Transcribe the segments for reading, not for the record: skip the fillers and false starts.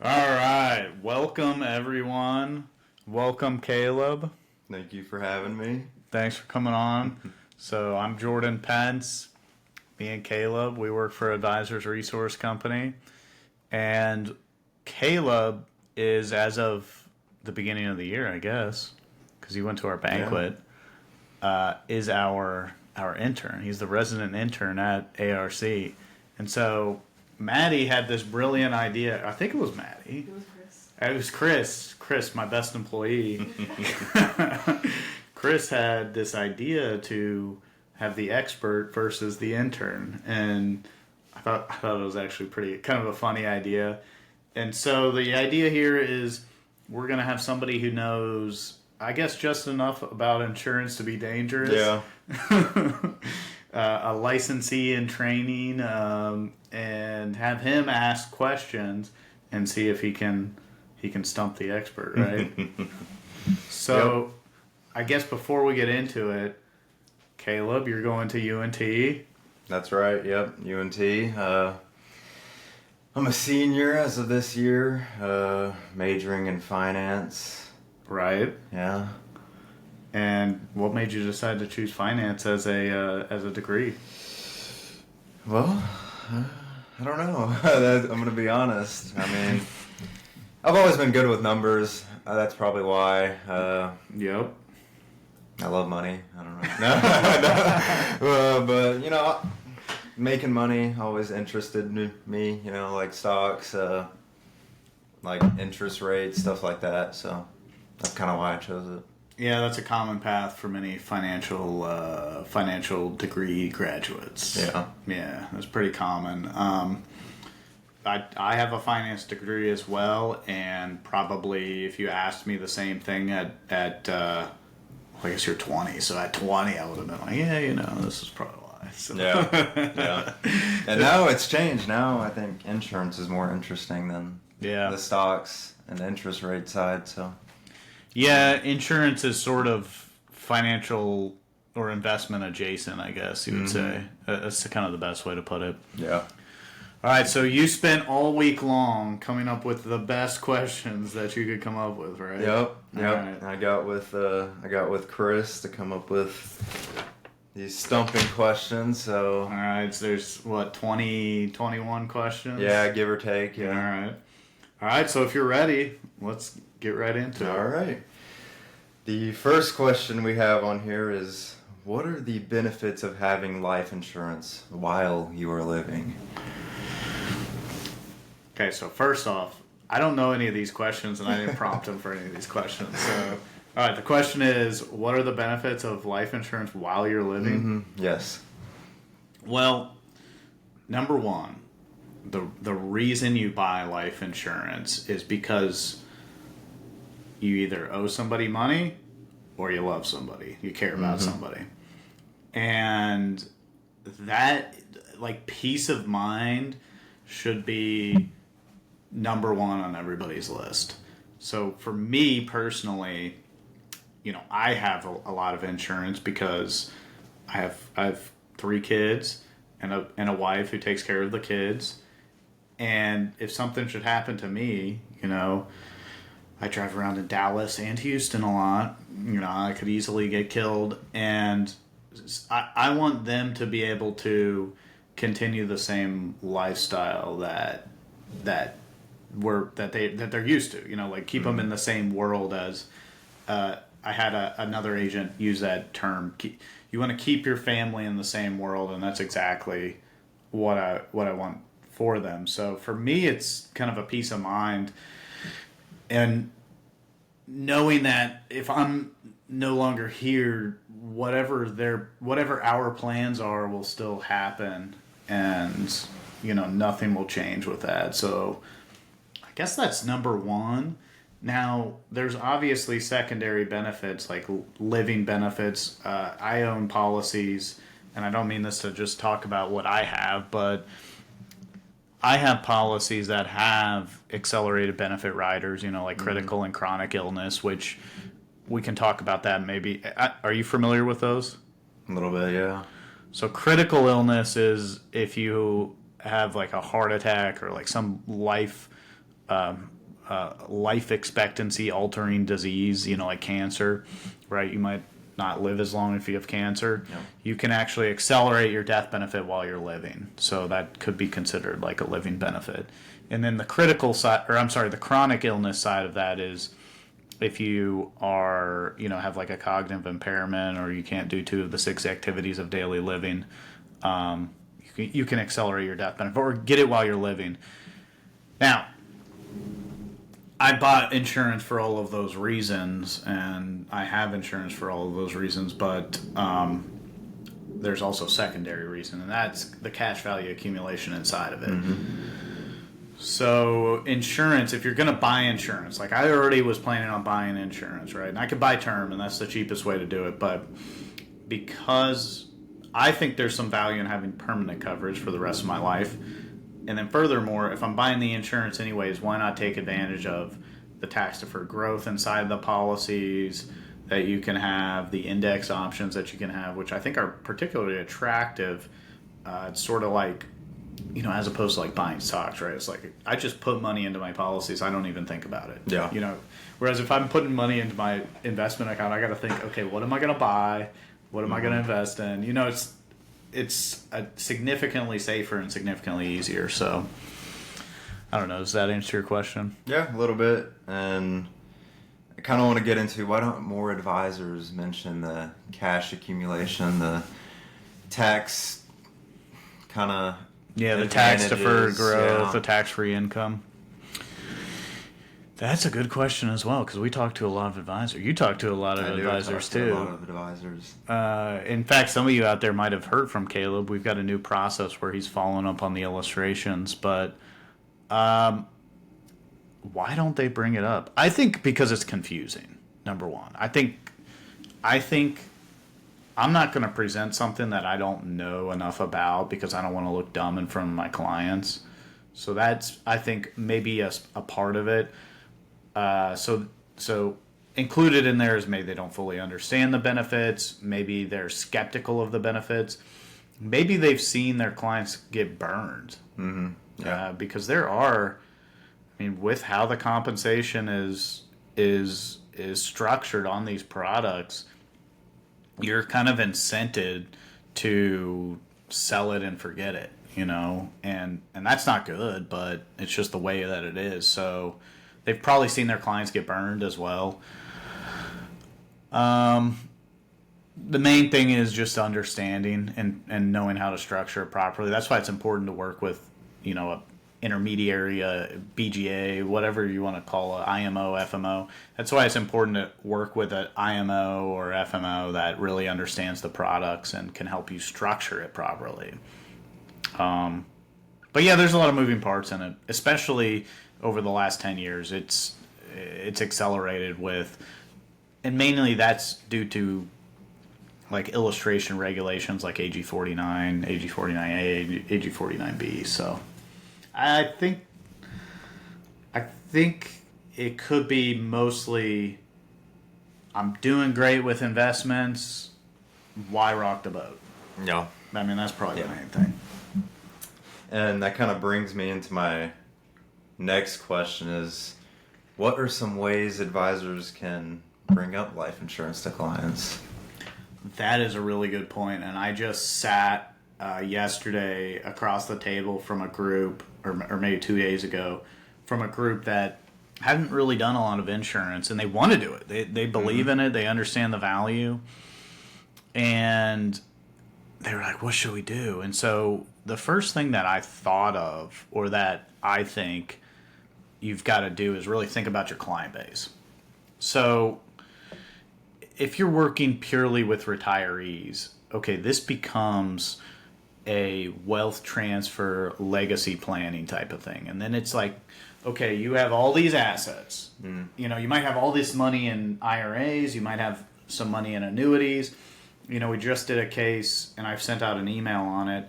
All right. Welcome, everyone. Welcome, Caleb. Thank you for having me. Thanks for coming on. So, I'm Jordan Pence. Me and Caleb, we work for Advisors Resource Company. And Caleb is, as of the beginning of the year, I guess, because he went to our banquet, is our intern. He's the resident intern at ARC. And so Maddie had this brilliant idea. I think it was Maddie. It was Chris. It was Chris. Chris, my best employee. Chris had this idea to have the expert versus the intern, and I thought it was actually pretty kind of a funny idea. And so the idea here is we're gonna have somebody who knows, I guess, just enough about insurance to be dangerous. Yeah. A licensee in training, and have him ask questions and see if he can stump the expert, right? So, yep. I guess before we get into it, Caleb, you're going to UNT. That's right. Yep, UNT. I'm a senior as of this year, majoring in finance. Right. Yeah. And what made you decide to choose finance as a degree? Well, I don't know. I'm going to be honest. I mean, I've always been good with numbers. That's probably why. Yep. I love money. I don't know. But, making money always interested me, like stocks, like interest rates, stuff like that. So that's kind of why I chose it. Yeah, that's a common path for many financial degree graduates. Yeah, that's pretty common. I have a finance degree as well, and probably if you asked me the same thing at I guess you're 20, so at 20 I would have been like, this is probably why. So. Yeah. And now it's changed. Now I think insurance is more interesting than the stocks and the interest rate side. So. Yeah, insurance is sort of financial or investment adjacent, I guess you would say. That's kind of the best way to put it. Yeah. All right, so you spent all week long coming up with the best questions that you could come up with, right? Yep. Right. I got with Chris to come up with these stumping questions. So. All right, so there's 20, 21 questions? Yeah, give or take. Yeah. All right, so if you're ready, let's get right into it. All right. The first question we have on here is, what are the benefits of having life insurance while you are living? Okay, so first off, I don't know any of these questions, and I didn't prompt them for any of these questions. So, all right, the question is, what are the benefits of life insurance while you're living? Mm-hmm. Yes. Well, number one, the reason you buy life insurance is because you either owe somebody money or you love somebody. You care about somebody. And that, like, peace of mind should be number one on everybody's list. So for me personally, I have a lot of insurance because I have 3 kids and a wife who takes care of the kids. And if something should happen to me, I drive around in Dallas and Houston a lot. I could easily get killed, and I want them to be able to continue the same lifestyle that they're used to. Like keep them in the same world as. I had another agent use that term. You want to keep your family in the same world, and that's exactly what I want for them. So for me, it's kind of a peace of mind. And knowing that if I'm no longer here, whatever our plans are will still happen, and nothing will change with that. So I guess that's number one. Now there's obviously secondary benefits like living benefits. I own policies, and I don't mean this to just talk about what I have, but I have policies that have accelerated benefit riders, like critical and chronic illness, which we can talk about that maybe. Are you familiar with those? A little bit, yeah. So critical illness is if you have like a heart attack or like some life life expectancy altering disease, like cancer, right? You might not live as long if you have cancer. Yep. You can actually accelerate your death benefit while you're living. So that could be considered like a living benefit. And then the the chronic illness side of that is if you are, have like a cognitive impairment or you can't do 2 of the 6 activities of daily living, you can accelerate your death benefit or get it while you're living. Now, I bought insurance for all of those reasons, and I have insurance for all of those reasons, but there's also secondary reason, and that's the cash value accumulation inside of it. Mm-hmm. So insurance, if you're going to buy insurance, like I already was planning on buying insurance, right? And I could buy term, and that's the cheapest way to do it, but because I think there's some value in having permanent coverage for the rest of my life. And then furthermore, if I'm buying the insurance anyways, why not take advantage of the tax-deferred growth inside of the policies that you can have, the index options that you can have, which I think are particularly attractive. It's sort of like, as opposed to like buying stocks, right? It's like I just put money into my policies. I don't even think about it. Yeah. Whereas if I'm putting money into my investment account, I got to think, okay, what am I going to buy? What am I going to invest in? It's significantly safer and significantly easier. So, I don't know. Does that answer your question? Yeah, a little bit. And I kind of want to get into why don't more advisors mention the cash accumulation, the tax kind of the tax deferred growth, the tax free income. That's a good question as well, because we talk to a lot of advisors. You talk to a lot of advisors too. A lot of advisors. In fact, some of you out there might have heard from Caleb. We've got a new process where he's following up on the illustrations, but why don't they bring it up? I think because it's confusing. Number one, I think I'm not going to present something that I don't know enough about because I don't want to look dumb in front of my clients. So that's, I think, maybe a part of it. So included in there is maybe they don't fully understand the benefits. Maybe they're skeptical of the benefits. Maybe they've seen their clients get burned. Mm-hmm. Yeah. Because there are, with how the compensation is structured on these products, you're kind of incented to sell it and forget it, and that's not good, but it's just the way that it is. So they've probably seen their clients get burned as well. The main thing is just understanding and knowing how to structure it properly. That's why it's important to work with, a intermediary, BGA, whatever you want to call it, IMO, FMO. That's why it's important to work with an IMO or FMO that really understands the products and can help you structure it properly. But yeah, there's a lot of moving parts in it, especially over the last 10 years. It's accelerated with, and mainly that's due to like illustration regulations like AG49, AG49A, AG49B. So I think it could be mostly I'm doing great with investments. Why rock the boat? Yeah. That's probably the main thing. And that kind of brings me into my next question is, what are some ways advisors can bring up life insurance to clients? That is a really good point. And I just sat yesterday across the table from a group, or maybe 2 days ago, from a group that hadn't really done a lot of insurance, and they want to do it. They believe in it. They understand the value. And they were like, what should we do? And so the first thing that I thought of, or that I think you've got to do, is really think about your client base. So if you're working purely with retirees, okay, this becomes a wealth transfer legacy planning type of thing. And then it's like, okay, you have all these assets. You might have all this money in IRAs. You might have some money in annuities. We just did a case, and I've sent out an email on it,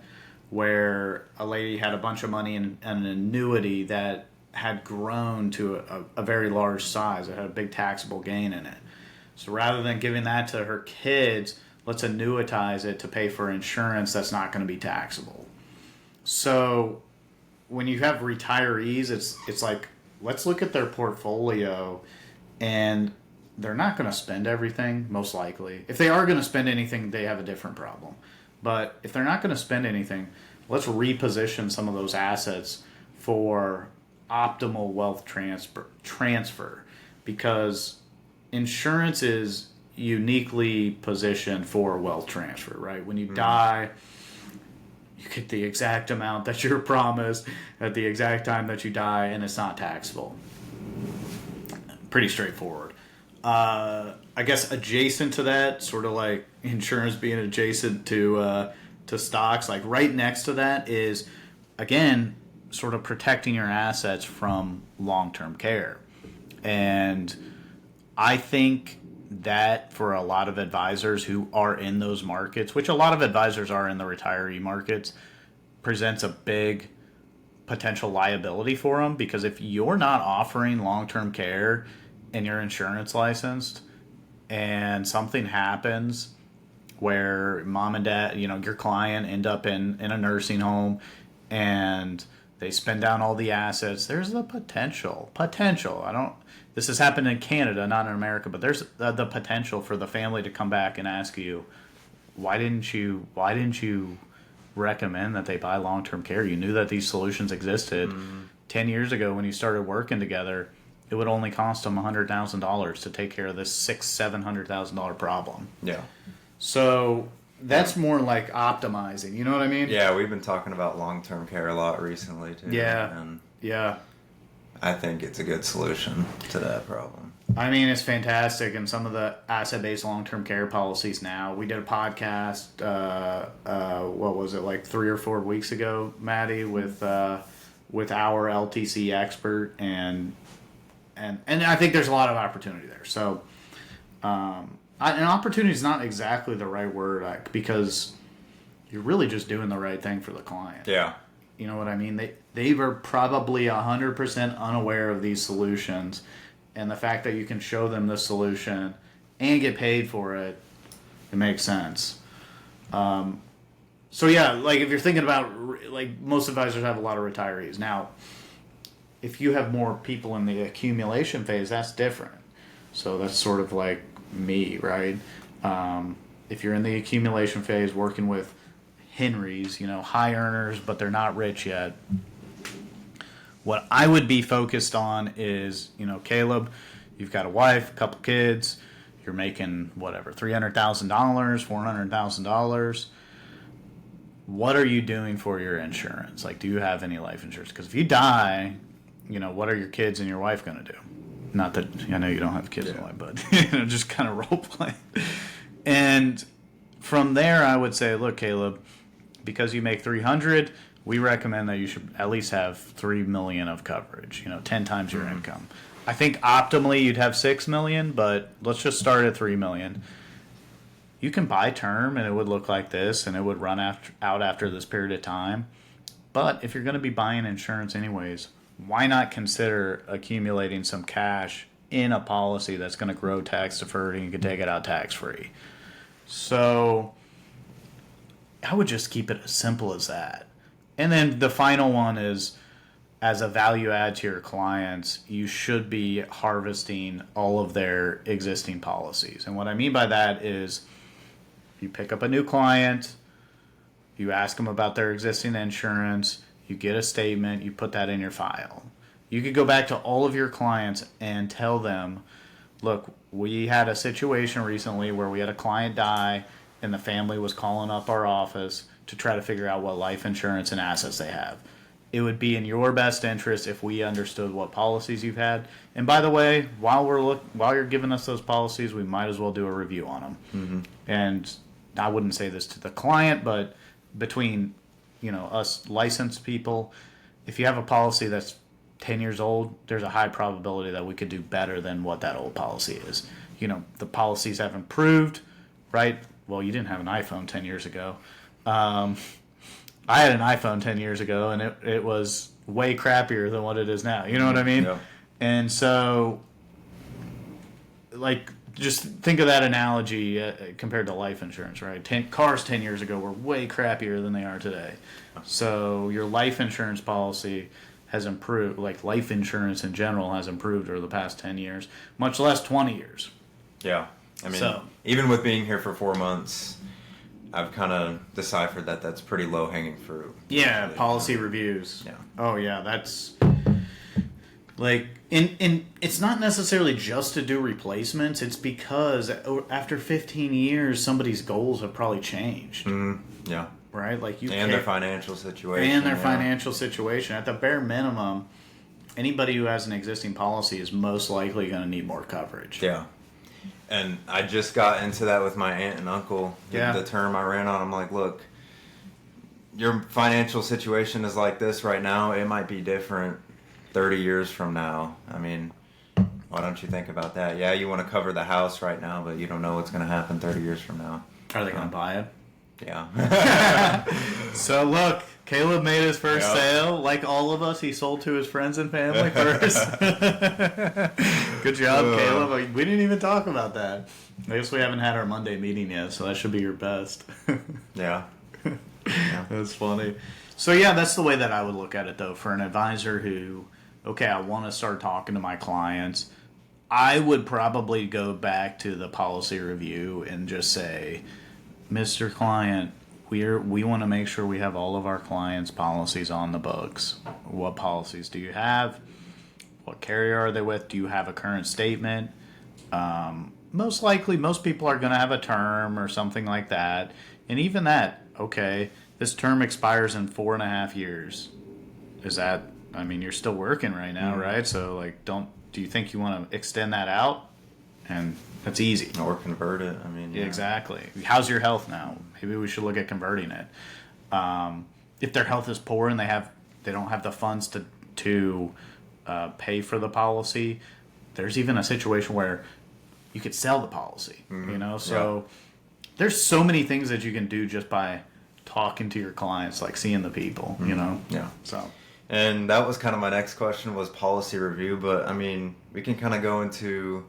where a lady had a bunch of money in an annuity that had grown to a very large size. It had a big taxable gain in it. So rather than giving that to her kids, let's annuitize it to pay for insurance that's not going to be taxable. So when you have retirees, it's like let's look at their portfolio, and they're not going to spend everything, most likely. If they are going to spend anything, they have a different problem. But if they're not going to spend anything, let's reposition some of those assets for optimal wealth transfer, because insurance is uniquely positioned for wealth transfer, right? When you die, you get the exact amount that you're promised at the exact time that you die, and it's not taxable. Pretty straightforward. I guess adjacent to that, sort of like insurance being adjacent to stocks, like right next to that is, again, sort of protecting your assets from long-term care. And I think that for a lot of advisors who are in those markets, which a lot of advisors are in the retiree markets, presents a big potential liability for them, because if you're not offering long-term care and you're insurance licensed and something happens where mom and dad, your client end up in a nursing home and they spend down all the assets, there's the potential. This has happened in Canada, not in America, but there's the potential for the family to come back and ask you, why didn't you recommend that they buy long-term care? You knew that these solutions existed. 10 years ago when you started working together, it would only cost them $100,000 to take care of this $700,000 problem. Yeah. So that's more like optimizing. You know what I mean? Yeah, we've been talking about long-term care a lot recently too. Yeah. And yeah. I think it's a good solution to that problem. I mean, it's fantastic. And some of the asset-based long-term care policies now. We did a podcast, what was it, like 3 or 4 weeks ago, Maddie, with our LTC expert, and I think there's a lot of opportunity there. So, an opportunity is not exactly the right word, because you're really just doing the right thing for the client. Yeah. You know what I mean? They were probably 100% unaware of these solutions, and the fact that you can show them the solution and get paid for it, it makes sense. So yeah, like if you're thinking about, like most advisors have a lot of retirees. Now, if you have more people in the accumulation phase, that's different. So that's sort of like me, right? If you're in the accumulation phase working with Henrys, high earners, but they're not rich yet, what I would be focused on is, Caleb, you've got a wife, a couple kids, you're making whatever, $300,000, $400,000. What are you doing for your insurance? Like, do you have any life insurance? Because if you die, what are your kids and your wife going to do? Not that I know you don't have kids and wife, but just kind of role playing. And from there, I would say, look, Caleb, because you make $300,000, we recommend that you should at least have $3 million of coverage. 10 times your income. I think optimally you'd have $6 million, but let's just start at $3 million. You can buy term, and it would look like this, and it would run out after this period of time. But if you're going to be buying insurance anyways, why not consider accumulating some cash in a policy that's going to grow tax deferred and you can take it out tax free? So I would just keep it as simple as that. And then the final one is, as a value add to your clients, you should be harvesting all of their existing policies. And what I mean by that is, you pick up a new client, you ask them about their existing insurance, you get a statement, you put that in your file. You could go back to all of your clients and tell them, look, we had a situation recently where we had a client die and the family was calling up our office to try to figure out what life insurance and assets they have. It would be in your best interest if we understood what policies you've had. And by the way, while you're giving us those policies, we might as well do a review on them. Mm-hmm. And I wouldn't say this to the client, but between us licensed people, if you have a policy that's 10 years old, there's a high probability that we could do better than what that old policy is. The policies have improved, right? Well, you didn't have an iPhone 10 years ago. I had an iPhone 10 years ago, and it was way crappier than what it is now. You know what I mean? Yeah. And so, like, just think of that analogy compared to life insurance, right? Cars 10 years ago were way crappier than they are today. So your life insurance policy has improved, like life insurance in general has improved over the past 10 years, much less 20 years. Yeah. I mean, even with being here for 4 months, I've kind of deciphered that that's pretty low-hanging fruit. Yeah, policy reviews. Yeah. Oh, yeah, that's... Like, and it's not necessarily just to do replacements. It's because after 15 years, somebody's goals have probably changed. Yeah. Right? Like their financial situation. And their financial situation. At the bare minimum, anybody who has an existing policy is most likely going to need more coverage. Yeah. And I just got into that with my aunt and uncle. The term I ran on, I'm like, look, your financial situation is like this right now. It might be different 30 years from now. I mean, why don't you think about that? Yeah, you want to cover the house right now, but you don't know what's going to happen 30 years from now. Are they going to buy it? Yeah. So look, Caleb made his first sale. Like all of us, he sold to his friends and family first. Good job, Caleb. We didn't even talk about that. I guess we haven't had our Monday meeting yet, so that should be your best. Yeah. That's funny. So yeah, that's the way that I would look at it, though. For an advisor who, okay, I want to start talking to my clients, I would probably go back to the policy review and just say, Mr. Client, we want to make sure we have all of our clients' policies on the books. What policies do you have? What carrier are they with? Do you have a current statement? Most likely, most people are going to have a term or something like that. And even that, okay, this term expires in 4.5 years. Is that, I mean, you're still working right now, right? So, like, do you think you want to extend that out? And that's easy. Or convert it. I mean, yeah. Exactly. How's your health now? Maybe we should look at converting it. If their health is poor and they don't have the funds to pay for the policy, there's even a situation where you could sell the policy. You know, so there's so many things that you can do just by talking to your clients, like seeing the people. You know. Yeah. So. And that was kind of my next question, was policy review. But I mean, we can kind of go into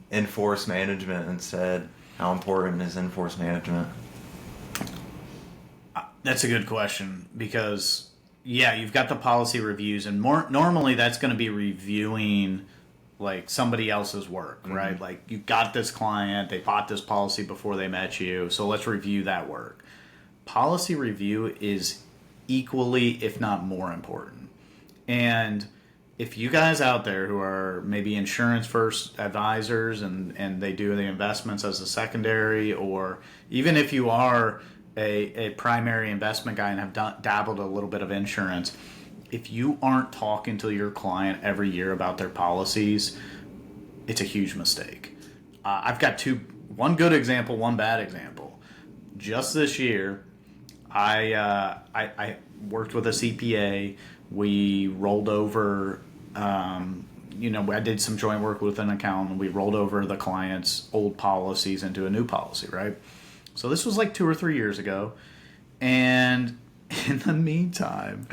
in-force management instead. How important is in-force management? That's a good question, because you've got the policy reviews, and normally that's going to be reviewing like somebody else's work, right? Like, you got this client, they bought this policy before they met you, so let's review that work. Policy review is equally, if not more important. And if you guys out there who are maybe insurance first advisors and they do the investments as a secondary, or even if you are a primary investment guy and have dabbled a little bit of insurance, if you aren't talking to your client every year about their policies, it's a huge mistake. I've got one good example, one bad example. Just this year, I worked with a CPA. We rolled over, I did some joint work with an accountant. We rolled over the client's old policies into a new policy, right? So this was like 2 or 3 years ago. And in the meantime,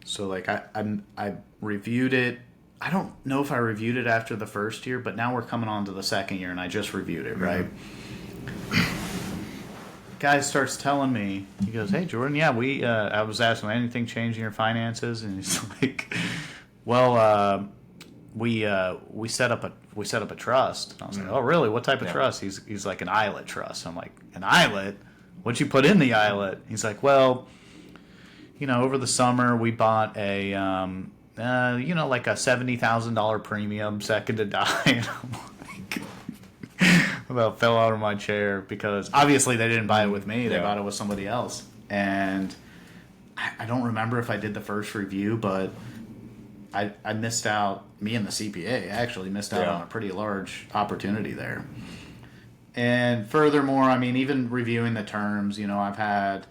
so like I reviewed it. I don't know if I reviewed it after the first year, but now we're coming on to the second year, and I just reviewed it, right? Guy starts telling me, he goes, "Hey Jordan, I was asking anything changing your finances," and he's like, "Well, we set up a trust." And I was like, "Oh really? What type of trust?" He's like, "An ILET trust." I'm like, "An ILET? What'd you put in the ILET?" He's like, "Well, over the summer we bought a like a $70,000 premium second to die." And I'm like, I about fell out of my chair, because obviously they didn't buy it with me. They bought it with somebody else. And I don't remember if I did the first review, but I missed out. Me and the CPA actually missed out on a pretty large opportunity there. And furthermore, I mean, even reviewing the terms, I've had,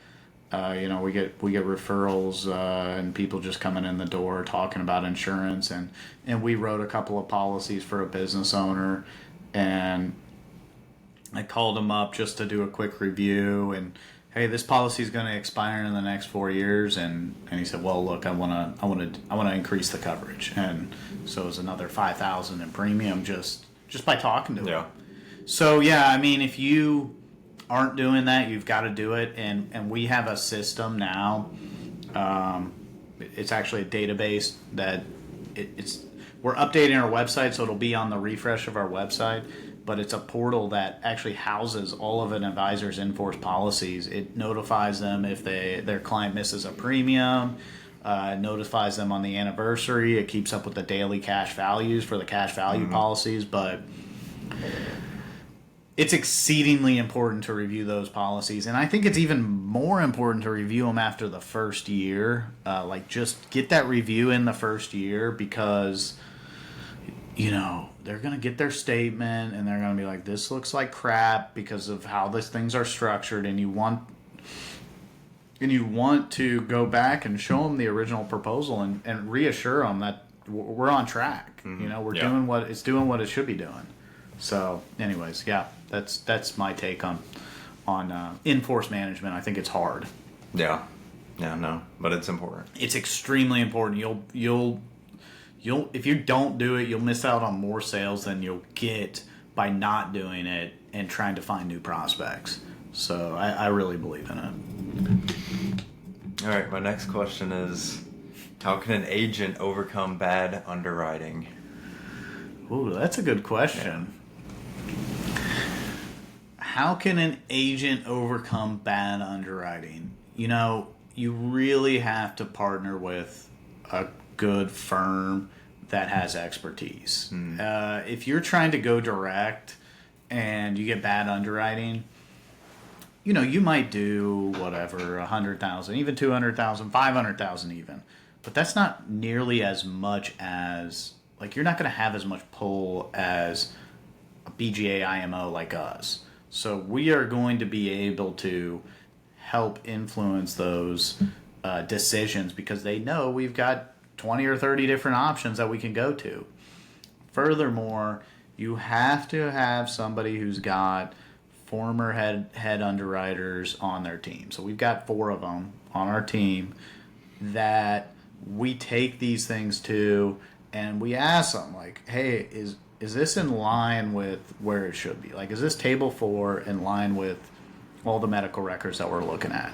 we get referrals and people just coming in the door talking about insurance, and we wrote a couple of policies for a business owner, and I called him up just to do a quick review, and hey, this policy is going to expire in the next 4 years, and he said, well, look, I want to increase the coverage, and so it was another $5,000 in premium just by talking to him. So I mean, if you aren't doing that, you've got to do it, and we have a system now. it's actually a database that we're updating our website, so it'll be on the refresh of our website. But it's a portal that actually houses all of an advisor's in-force policies. It notifies them if their client misses a premium. Notifies them on the anniversary. It keeps up with the daily cash values for the cash value policies, but it's exceedingly important to review those policies, and I think it's even more important to review them after the first year. Just get that review in the first year, because they're going to get their statement and they're going to be like, this looks like crap because of how these things are structured, and you want to go back and show them the original proposal and reassure them that we're on track. We're doing what it should be doing. So, anyways, yeah, that's my take on in-force management. I think it's hard. Yeah, no, but it's important. It's extremely important. You'll if you don't do it, you'll miss out on more sales than you'll get by not doing it and trying to find new prospects. So I really believe in it. All right, my next question is, how can an agent overcome bad underwriting? Ooh, that's a good question. How can an agent overcome bad underwriting? You really have to partner with a good firm that has expertise. If you're trying to go direct and you get bad underwriting, you might do whatever, 100,000, even 200,000, 500,000 even. But that's not nearly as much as, you're not going to have as much pull as a BGA IMO like us. So we are going to be able to help influence those decisions, because they know we've got 20 or 30 different options that we can go to. Furthermore, you have to have somebody who's got former head underwriters on their team. So we've got 4 of them on our team that we take these things to, and we ask them, hey, is this in line with where it should be? Is this table 4 in line with all the medical records that we're looking at?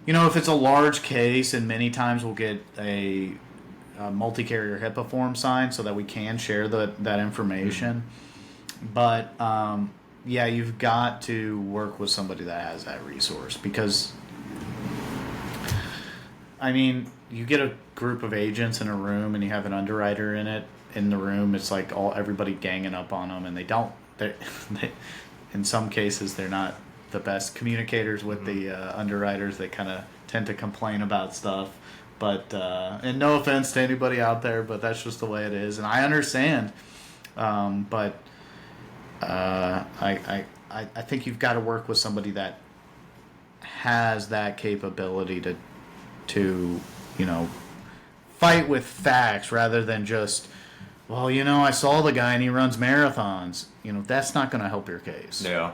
If it's a large case, and many times we'll get a multi-carrier HIPAA form signed so that we can share that information. But you've got to work with somebody that has that resource, because you get a group of agents in a room and you have an underwriter in the room. It's like everybody ganging up on them, and they in some cases they're not the best communicators with the underwriters. They kind of tend to complain about stuff, but and no offense to anybody out there, but that's just the way it is, and I understand. But I think you've got to work with somebody that has that capability to fight with facts rather than just, I saw the guy and he runs marathons. That's not going to help your case. Yeah.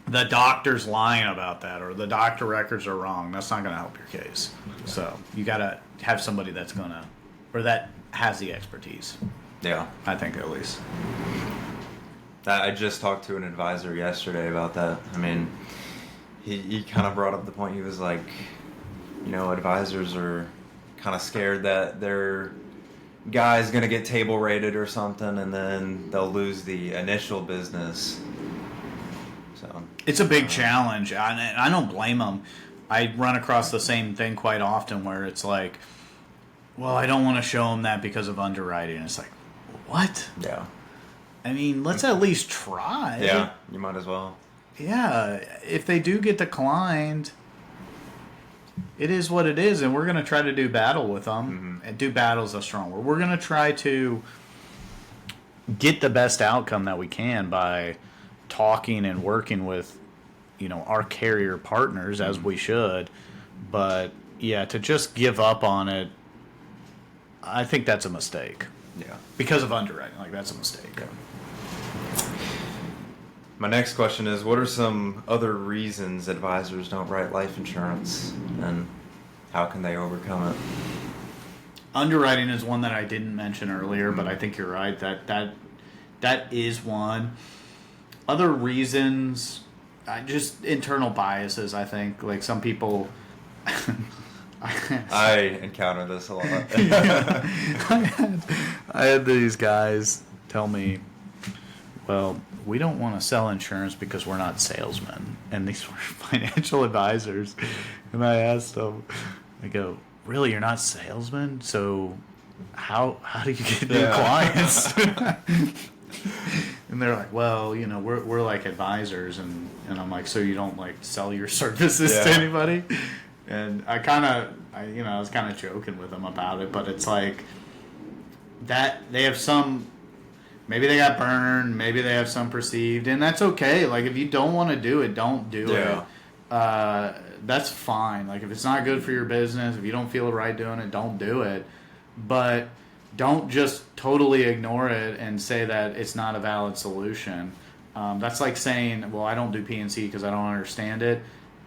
The doctor's lying about that, or the doctor records are wrong. That's not going to help your case. Yeah. So you got to have somebody that's going to, or that has the expertise. Yeah. I think, at least. I just talked to an advisor yesterday about that. He kind of brought up the point. He was like, advisors are kind of scared that their guy's going to get table rated or something, and then they'll lose the initial business. So it's a big challenge. I don't blame them. I run across the same thing quite often, where it's like, I don't want to show them that because of underwriting. And it's like, what? Yeah. Let's at least try. Yeah, you might as well. Yeah, if they do get declined, it is what it is, and we're going to try to do battle with them. And do battle is a strong word. We're going to try to get the best outcome that we can by talking and working with, our carrier partners, as we should. But yeah, to just give up on it, I think that's a mistake. Yeah. Because of underwriting, that's a mistake. Yeah. My next question is, what are some other reasons advisors don't write life insurance, and how can they overcome it? Underwriting is one that I didn't mention earlier, but I think you're right. That is one. Other reasons, just internal biases, I think. Some people, I encounter this a lot. I had these guys tell me, well, we don't want to sell insurance because we're not salesmen. And these were financial advisors. And I asked them, I go, really, you're not salesmen? So how do you get new clients? And they're like, well, you know, we're like advisors. And I'm like, so you don't like sell your services to anybody? And I was kind of joking with them about it, but it's like that they have some, maybe they got burned, maybe they have some perceived, and that's okay. Like, if you don't want to do it, don't do it. That's fine. Like, if it's not good for your business, if you don't feel right doing it, don't do it. But don't just totally ignore it and say that it's not a valid solution. That's like saying, well, I don't do P&C because I don't understand it,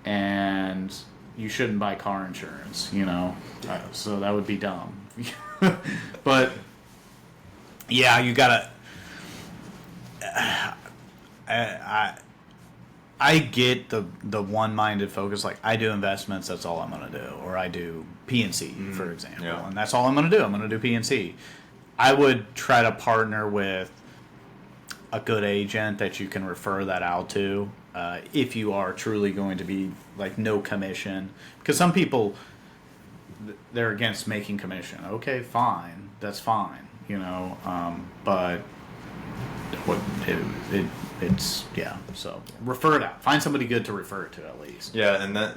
and you shouldn't buy car insurance, you know? So that would be dumb. But, yeah, you gotta... I get the one-minded focus. Like, I do investments, that's all I'm going to do. Or I do P&C, for example. Yeah. And that's all I'm going to do. I'm going to do P&C. I would try to partner with a good agent that you can refer that out to if you are truly going to be, like, no commission. Because some people, they're against making commission. Okay, fine. That's fine. You know, but... So refer it out. Find somebody good to refer it to at least. Yeah, and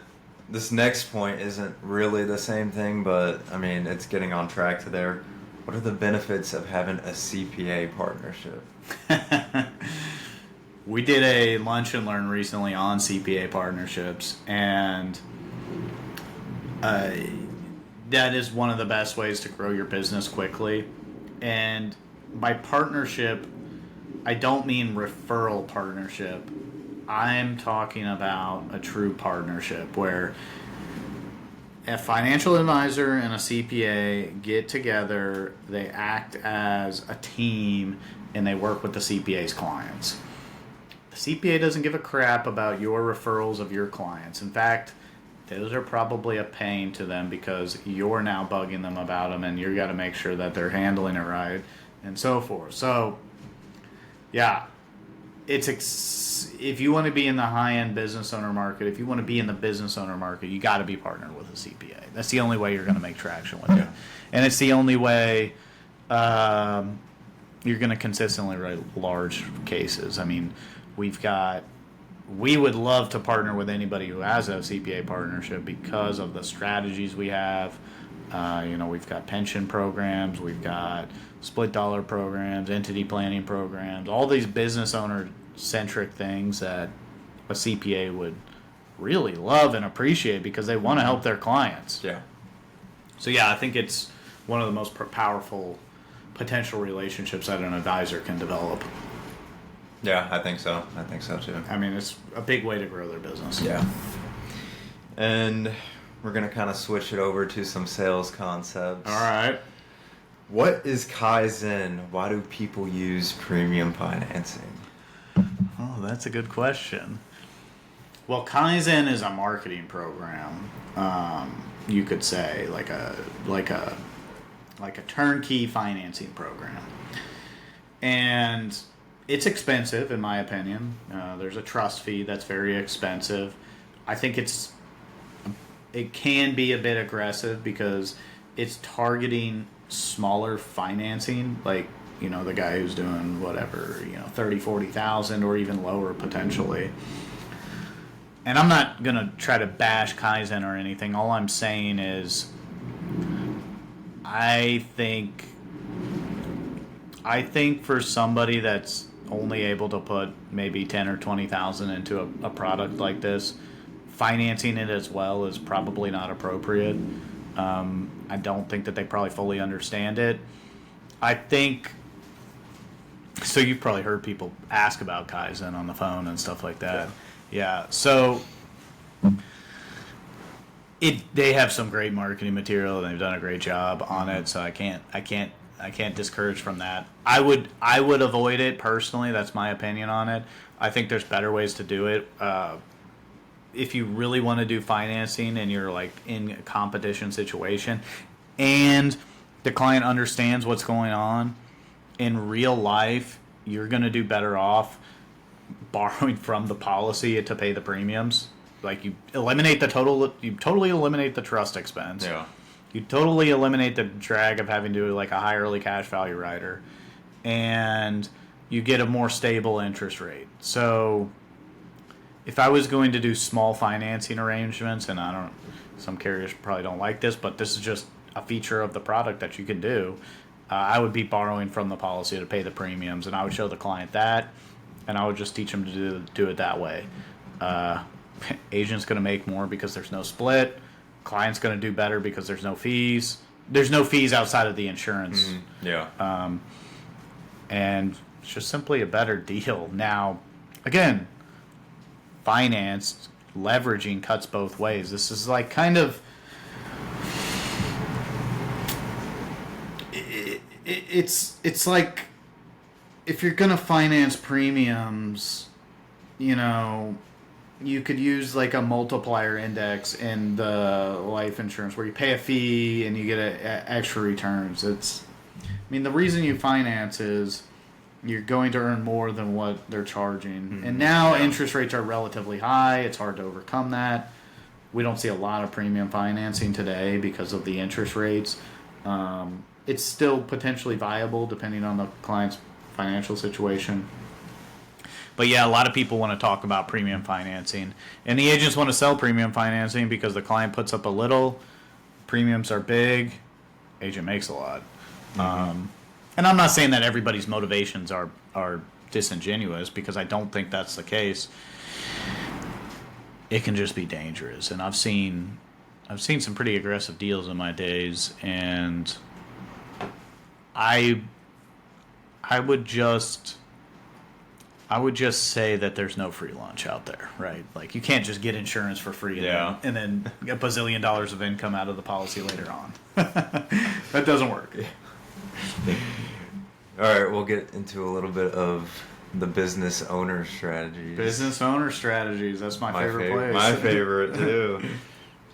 this next point isn't really the same thing, but I mean it's getting on track to there. What are the benefits of having a CPA partnership? We did a lunch and learn recently on CPA partnerships, and that is one of the best ways to grow your business quickly. And by partnership, I don't mean referral partnership. I'm talking about a true partnership where a financial advisor and a CPA get together, they act as a team, and they work with the CPA's clients. The CPA doesn't give a crap about your referrals of your clients. In fact, those are probably a pain to them because you're now bugging them about them, and you've got to make sure that they're handling it right and so forth. So, yeah, if you want to be in the high-end business owner market, if you want to be in the business owner market, you got to be partnered with a CPA. That's the only way you're going to make traction with it. And it's the only way you're going to consistently write large cases. I mean, we would love to partner with anybody who has a CPA partnership because of the strategies we have. We've got pension programs, we've got split dollar programs, entity planning programs, all these business owner centric things that a CPA would really love and appreciate because they want to help their clients. Yeah. So yeah, I think it's one of the most powerful potential relationships that an advisor can develop. Yeah, I think so. I think so too. I mean, it's a big way to grow their business. Yeah. And we're going to kind of switch it over to some sales concepts. All right. What is Kaizen? Why do people use premium financing? Oh, that's a good question. Well, Kaizen is a marketing program. You could say like a turnkey financing program, and it's expensive in my opinion. There's a trust fee that's very expensive. I think it can be a bit aggressive because it's targeting smaller financing, like, you know, the guy who's doing whatever, you know, 30, 40,000 or even lower potentially. And I'm not going to try to bash Kaizen or anything. All I'm saying is I think for somebody that's only able to put maybe 10 or 20,000 into a product like this, financing it as well is probably not appropriate. I don't think that they probably fully understand it. I think, so you've probably heard people ask about Kaizen on the phone and stuff like that. Yeah. So they have some great marketing material and they've done a great job on it. So I can't discourage from that. I would avoid it personally. That's my opinion on it. I think there's better ways to do it. if you really want to do financing and you're like in a competition situation and the client understands what's going on in real life, you're going to do better off borrowing from the policy to pay the premiums. Like you totally eliminate the trust expense. Yeah. You totally eliminate the drag of having to do like a high early cash value rider, and you get a more stable interest rate. So if I was going to do small financing arrangements, and some carriers probably don't like this, but this is just a feature of the product that you can do, I would be borrowing from the policy to pay the premiums, and I would show the client that, and I would just teach them to do it that way. Agent's going to make more because there's no split. Client's going to do better because there's no fees. There's no fees outside of the insurance. Mm-hmm. Yeah. And it's just simply a better deal. Now, again, finance, leveraging cuts both ways. This is like kind of... It's like if you're going to finance premiums, you know... You could use like a multiplier index in the life insurance where you pay a fee and you get extra returns. The reason you finance is you're going to earn more than what they're charging. Mm-hmm. And now interest rates are relatively high. It's hard to overcome that. We don't see a lot of premium financing today because of the interest rates. It's still potentially viable depending on the client's financial situation. But yeah, a lot of people want to talk about premium financing. And the agents want to sell premium financing because the client puts up a little, premiums are big, agent makes a lot. Mm-hmm. And I'm not saying that everybody's motivations are disingenuous, because I don't think that's the case. It can just be dangerous. And I've seen some pretty aggressive deals in my days, and I would just say that there's no free lunch out there, right? Like, you can't just get insurance for free and then get a bazillion dollars of income out of the policy later on. That doesn't work. All right, we'll get into a little bit of the business owner strategies. Business owner strategies, that's my favorite place. My favorite, too.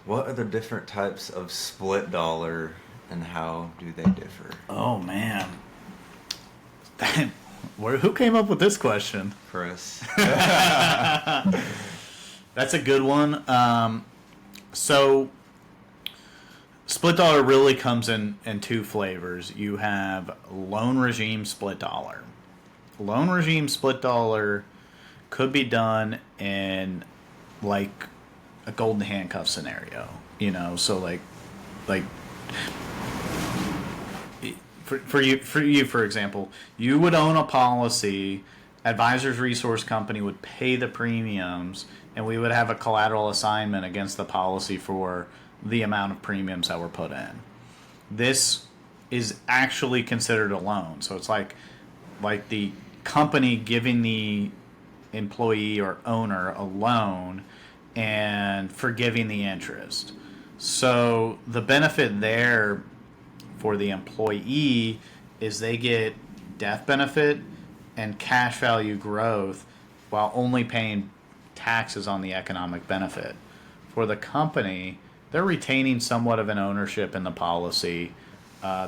What are the different types of split dollar, and how do they differ? Oh, man. Who came up with this question? Chris. That's a good one. So, split dollar really comes in two flavors. You have loan regime split dollar. Loan regime split dollar could be done in like a golden handcuff scenario. So like For you, for example, you would own a policy, Advisors Resource Company would pay the premiums, and we would have a collateral assignment against the policy for the amount of premiums that were put in. This is actually considered a loan. So it's like the company giving the employee or owner a loan and forgiving the interest. So the benefit there for the employee is they get death benefit and cash value growth while only paying taxes on the economic benefit. For the company, they're retaining somewhat of an ownership in the policy.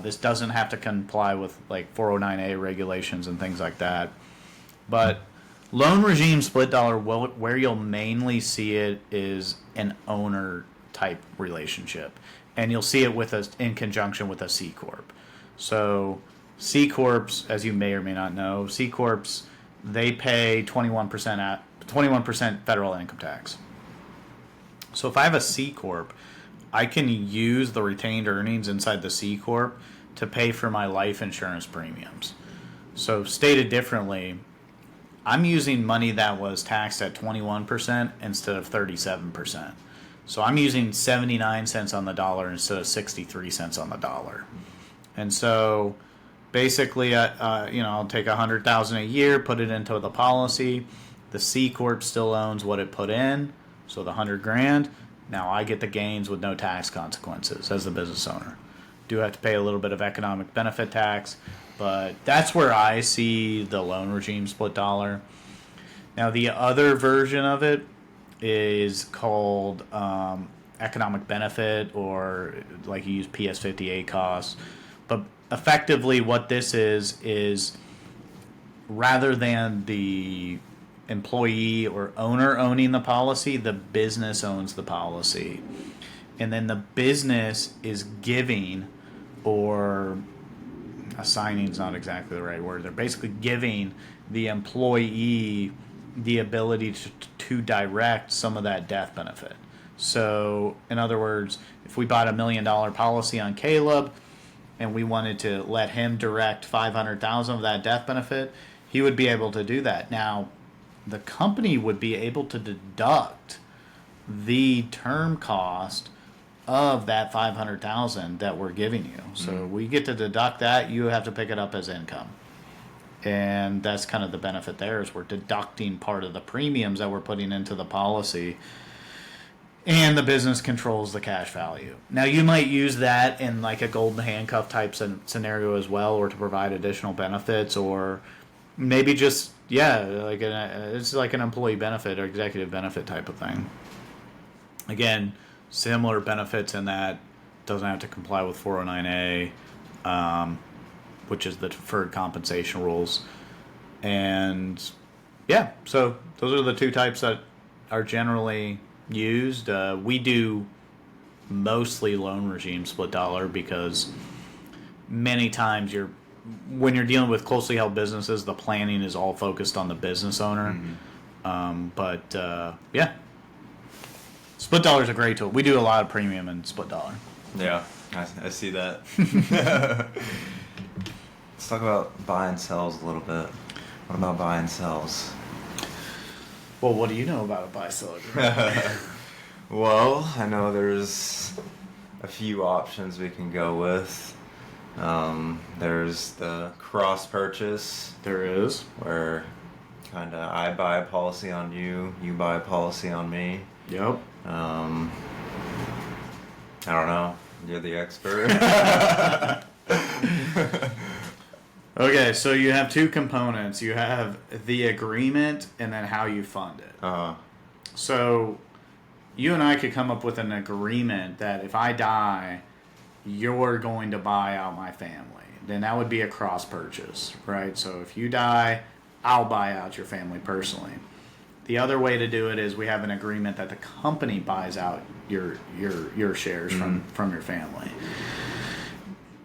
This doesn't have to comply with like 409A regulations and things like that. But loan regime split dollar, where you'll mainly see it is an owner type relationship. And you'll see it in conjunction with a C Corp. So C Corps, as you may or may not know, C Corps, they pay 21% federal income tax. So if I have a C Corp, I can use the retained earnings inside the C Corp to pay for my life insurance premiums. So stated differently, I'm using money that was taxed at 21% instead of 37%. So I'm using 79 cents on the dollar instead of 63 cents on the dollar. And so basically, I'll take $100,000 a year, put it into the policy. The C Corp still owns what it put in, so the $100,000. Now I get the gains with no tax consequences as the business owner. Do have to pay a little bit of economic benefit tax, but that's where I see the loan regime split dollar. Now the other version of it is called economic benefit, or like you use PS58 costs. But effectively, what this is rather than the employee or owner owning the policy, the business owns the policy. And then the business is giving, or assigning is not exactly the right word. They're basically giving the employee the ability to direct some of that death benefit. So, in other words, if we bought $1 million policy on Caleb and we wanted to let him direct 500,000 of that death benefit, he would be able to do that. Now, the company would be able to deduct the term cost of that 500,000 that we're giving you. So we get to deduct that. You have to pick it up as income. And that's kind of the benefit there, is we're deducting part of the premiums that we're putting into the policy, and the business controls the cash value. Now, you might use that in like a golden handcuff type scenario as well, or to provide additional benefits, or maybe just, like it's like an employee benefit or executive benefit type of thing. Again, similar benefits in that doesn't have to comply with 409A, which is the deferred compensation rules. And yeah, so those are the two types that are generally used. We do mostly loan regime split dollar, because many times when you're dealing with closely held businesses, the planning is all focused on the business owner. Yeah, split dollar is a great tool. We do a lot of premium in split dollar. Yeah, I see that. Let's talk about buy and sells a little bit. What about buy and sells? Well, what do you know about a buy-sell agreement? Well, I know there's a few options we can go with. There's the cross purchase. There is. Where kind of I buy a policy on you, you buy a policy on me. Yep. I don't know. You're the expert. Okay, so you have two components. You have the agreement and then how you fund it. So you and I could come up with an agreement that if I die, you're going to buy out my family. Then that would be a cross purchase, right? So if you die, I'll buy out your family personally. The other way to do it is we have an agreement that the company buys out your shares from your family.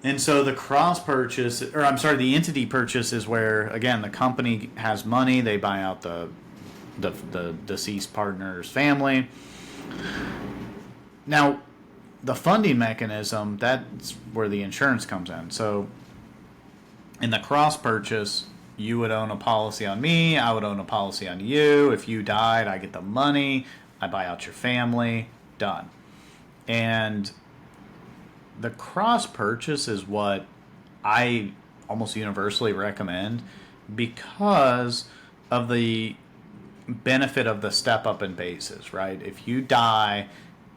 And so the cross purchase, the entity purchase is where, again, the company has money, they buy out the deceased partner's family. Now, the funding mechanism, that's where the insurance comes in. So in the cross purchase, you would own a policy on me, I would own a policy on you. If you died, I get the money, I buy out your family, done. And the cross purchase is what I almost universally recommend, because of the benefit of the step up in basis, right? If you die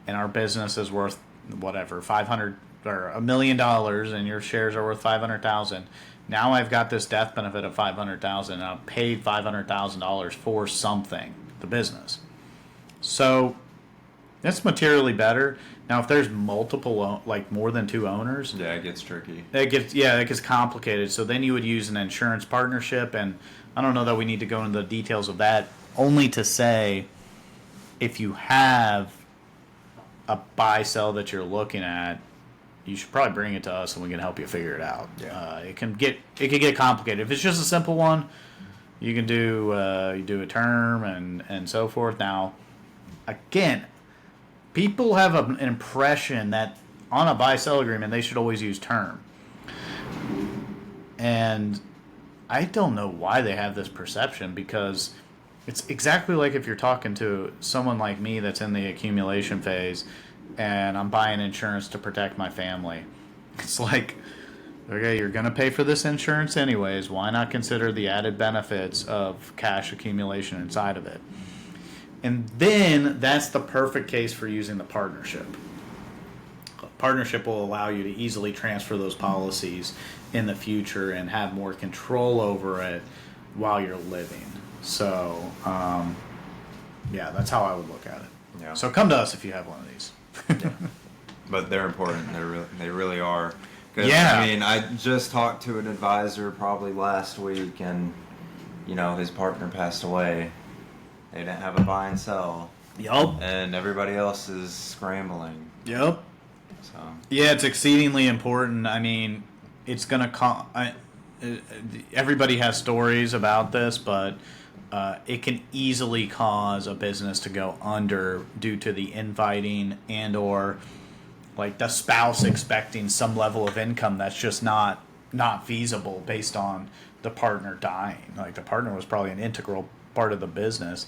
and our business is worth whatever, 500 or $1 million, and your shares are worth 500,000, now I've got this death benefit of 500,000, and I've paid $500,000 for something, the business. So that's materially better. Now, if there's multiple, like more than two owners, yeah, it gets tricky. It gets complicated. So then you would use an insurance partnership, and I don't know that we need to go into the details of that. Only to say, if you have a buy-sell that you're looking at, you should probably bring it to us, and we can help you figure it out. Yeah. It can get complicated. If it's just a simple one, you can do a term and so forth. Now, again, people have an impression that on a buy-sell agreement they should always use term, and I don't know why they have this perception, because it's exactly like if you're talking to someone like me that's in the accumulation phase and I'm buying insurance to protect my family. It's like, okay, you're going to pay for this insurance anyways. Why not consider the added benefits of cash accumulation inside of it? And then that's the perfect case for using the partnership. Partnership will allow you to easily transfer those policies in the future and have more control over it while you're living. So, Yeah, that's how I would look at it. Yeah. So come to us if you have one of these. Yeah. But they're important. They really are. 'Cause, Yeah. I mean, I just talked to an advisor probably last week, and his partner passed away. They didn't have a buy and sell, Yup. and everybody else is scrambling. Yep. So Yeah, it's exceedingly important. I mean, it's gonna everybody has stories about this, but it can easily cause a business to go under due to the infighting and or like the spouse expecting some level of income that's just not feasible based on the partner dying. Like the partner was probably an integral part of the business,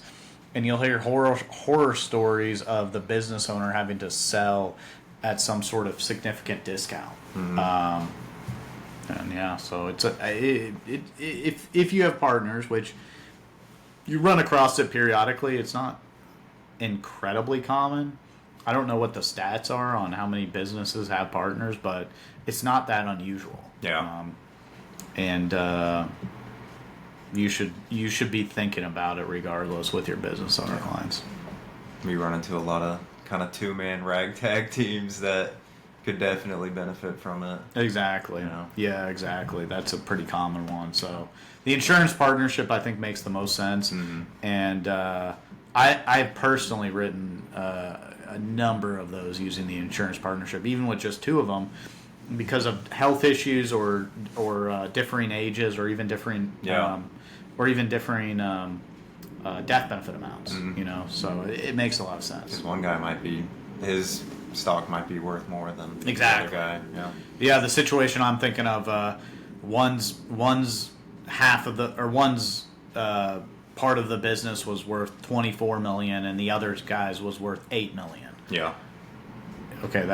and you'll hear horror stories of the business owner having to sell at some sort of significant discount. And yeah, so it's if you have partners, which you run across it periodically, it's not incredibly common. I don't know what the stats are on how many businesses have partners, but it's not that unusual. Yeah. And you should be thinking about it regardless with your business owner clients. we run into a lot of kind of two-man ragtag teams that could definitely benefit from it. Exactly. Yeah, exactly. That's a pretty common one. So the insurance partnership, I think, makes the most sense. Mm-hmm. And I've personally written a number of those using the insurance partnership, even with just two of them, because of health issues or differing ages or even differing death benefit amounts. Mm-hmm. So it makes a lot of sense. Because one guy his stock might be worth more than Exactly. the other guy. Yeah. Yeah, the situation I'm thinking of, one's half of the or one's part of the business was worth $24 million, and the other guy's was worth $8 million. Yeah. Okay,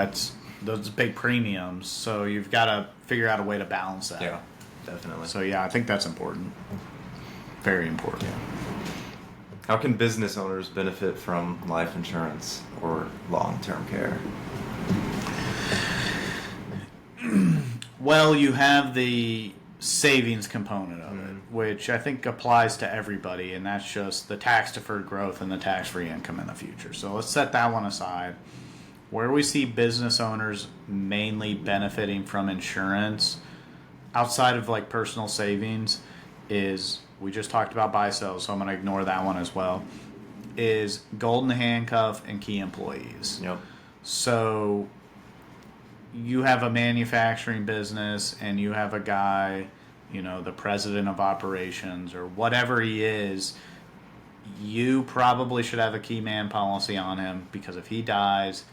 those big premiums. So you've got to figure out a way to balance that. Yeah, definitely. So yeah, I think that's important. Very important. How can business owners benefit from life insurance or long-term care? Well, you have the savings component of it, which I think applies to everybody, and that's just the tax-deferred growth and the tax-free income in the future. So let's set that one aside. Where we see business owners mainly benefiting from insurance, outside of like personal savings, is we just talked about buy-sells, so I'm going to ignore that one as well, is golden handcuff and key employees. Yep. So you have a manufacturing business and you have a guy, the president of operations or whatever he is, you probably should have a key man policy on him, because if he dies,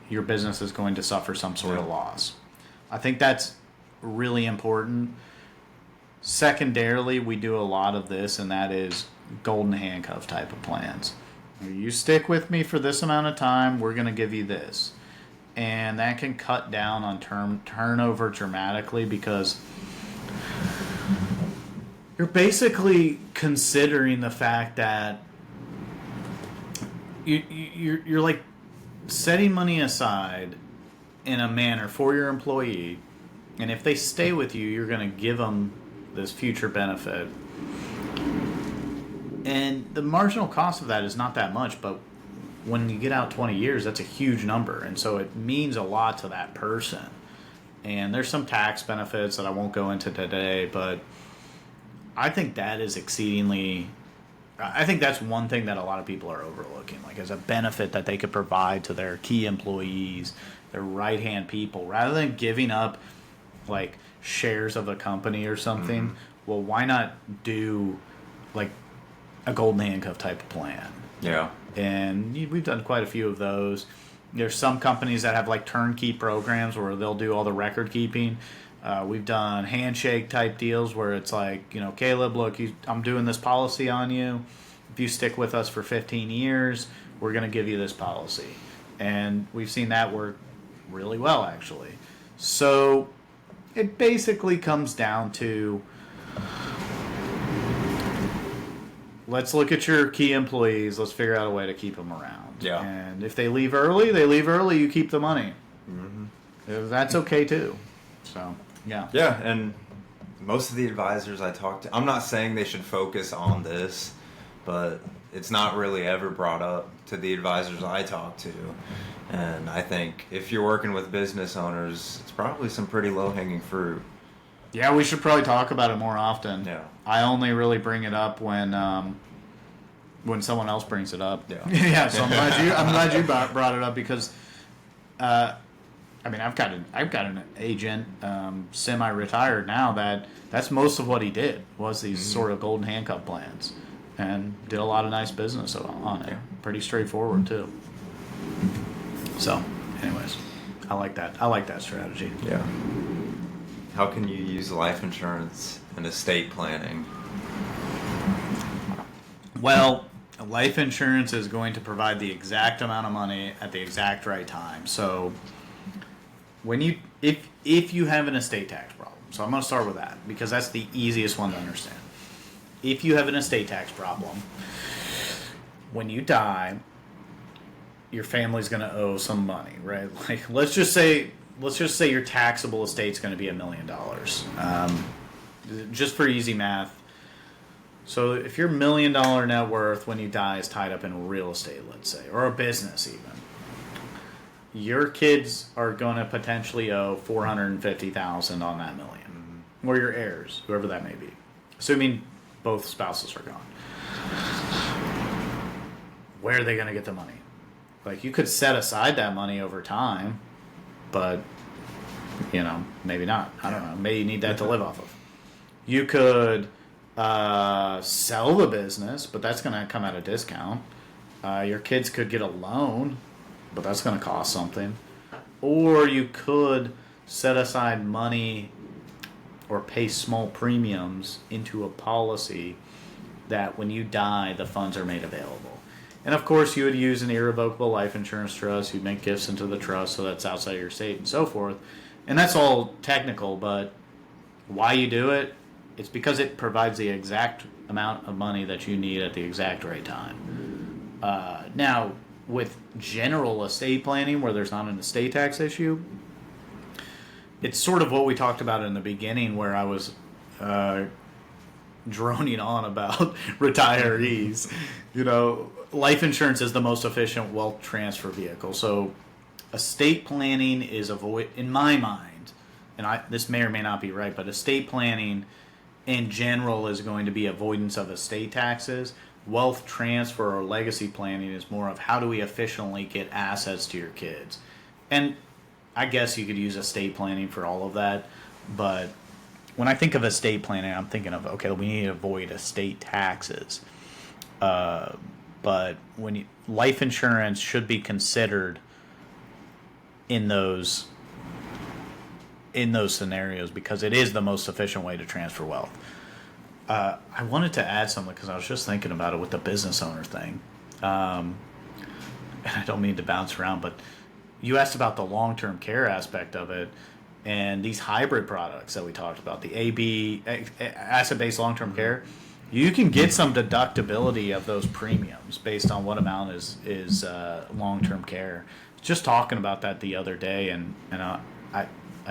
your business is going to suffer some sort of loss. I think that's really important. Secondarily, we do a lot of this, and that is golden handcuff type of plans. You stick with me for this amount of time, we're going to give you this. And that can cut down on turnover dramatically, because you're basically considering the fact that you're like setting money aside in a manner for your employee, and if they stay with you, you're going to give them this future benefit. And the marginal cost of that is not that much, but when you get out 20 years, that's a huge number, and so it means a lot to that person. And there's some tax benefits that I won't go into today, but I think that is I think that's one thing that a lot of people are overlooking, like as a benefit that they could provide to their key employees, their right-hand people, rather than giving up like shares of a company or something. Mm-hmm. Well, why not do like a golden handcuff type of plan? Yeah. And we've done quite a few of those. There's some companies that have like turnkey programs where they'll do all the record keeping. We've done handshake type deals where it's like, Caleb, look, I'm doing this policy on you. If you stick with us for 15 years, we're going to give you this policy. And we've seen that work really well, actually. So it basically comes down to, let's look at your key employees. Let's figure out a way to keep them around. Yeah. And if they leave early, you keep the money. Mm-hmm. That's okay, too. So, yeah. Yeah, and most of the advisors I talk to, I'm not saying they should focus on this, but it's not really ever brought up to the advisors I talk to. And I think if you're working with business owners, it's probably some pretty low-hanging fruit. Yeah, we should probably talk about it more often. Yeah. I only really bring it up when someone else brings it up. Yeah. Yeah. So I'm glad you brought it up because, I mean, I've got an agent, semi-retired now that's most of what he did was these sort of golden handcuff plans, and did a lot of nice business on it. Yeah. Pretty straightforward too. So, anyways, I like that strategy. Yeah. How can you use life insurance in estate planning? Well, life insurance is going to provide the exact amount of money at the exact right time. So, if you have an estate tax problem, so I'm going to start with that because that's the easiest one to understand. If you have an estate tax problem, when you die, your family's going to owe some money, right? Like let's just say your taxable estate's going to be $1 million. Just for easy math. So if your $1 million net worth when you die is tied up in real estate, let's say, or a business even, your kids are going to potentially owe $450,000 on that $1 million, or your heirs, whoever that may be, assuming both spouses are gone. Where are they going to get the money? Like you could set aside that money over time, but maybe not. I don't know. Maybe you need that to live off of. You could sell the business, but that's going to come at a discount. Your kids could get a loan, but that's going to cost something. Or you could set aside money or pay small premiums into a policy that when you die, the funds are made available. And of course, you would use an irrevocable life insurance trust. You'd make gifts into the trust, so that's outside of your estate and so forth. And that's all technical, but why you do it, it's because it provides the exact amount of money that you need at the exact right time. Now, with general estate planning, where there's not an estate tax issue, it's sort of what we talked about in the beginning, where I was droning on about retirees. Life insurance is the most efficient wealth transfer vehicle. So estate planning is in my mind, and this may or may not be right, but estate planning in general is going to be avoidance of estate taxes. Wealth transfer or legacy planning is more of how do we efficiently get assets to your kids. And I guess you could use estate planning for all of that, but when I think of estate planning, I'm thinking of, okay, we need to avoid estate taxes. But life insurance should be considered in those scenarios because it is the most efficient way to transfer wealth. I wanted to add something because I was just thinking about it with the business owner thing. And I don't mean to bounce around, but you asked about the long-term care aspect of it and these hybrid products that we talked about, the AB, asset-based long-term care. You can get some deductibility of those premiums based on what amount is long-term care. Just talking about that the other day, and I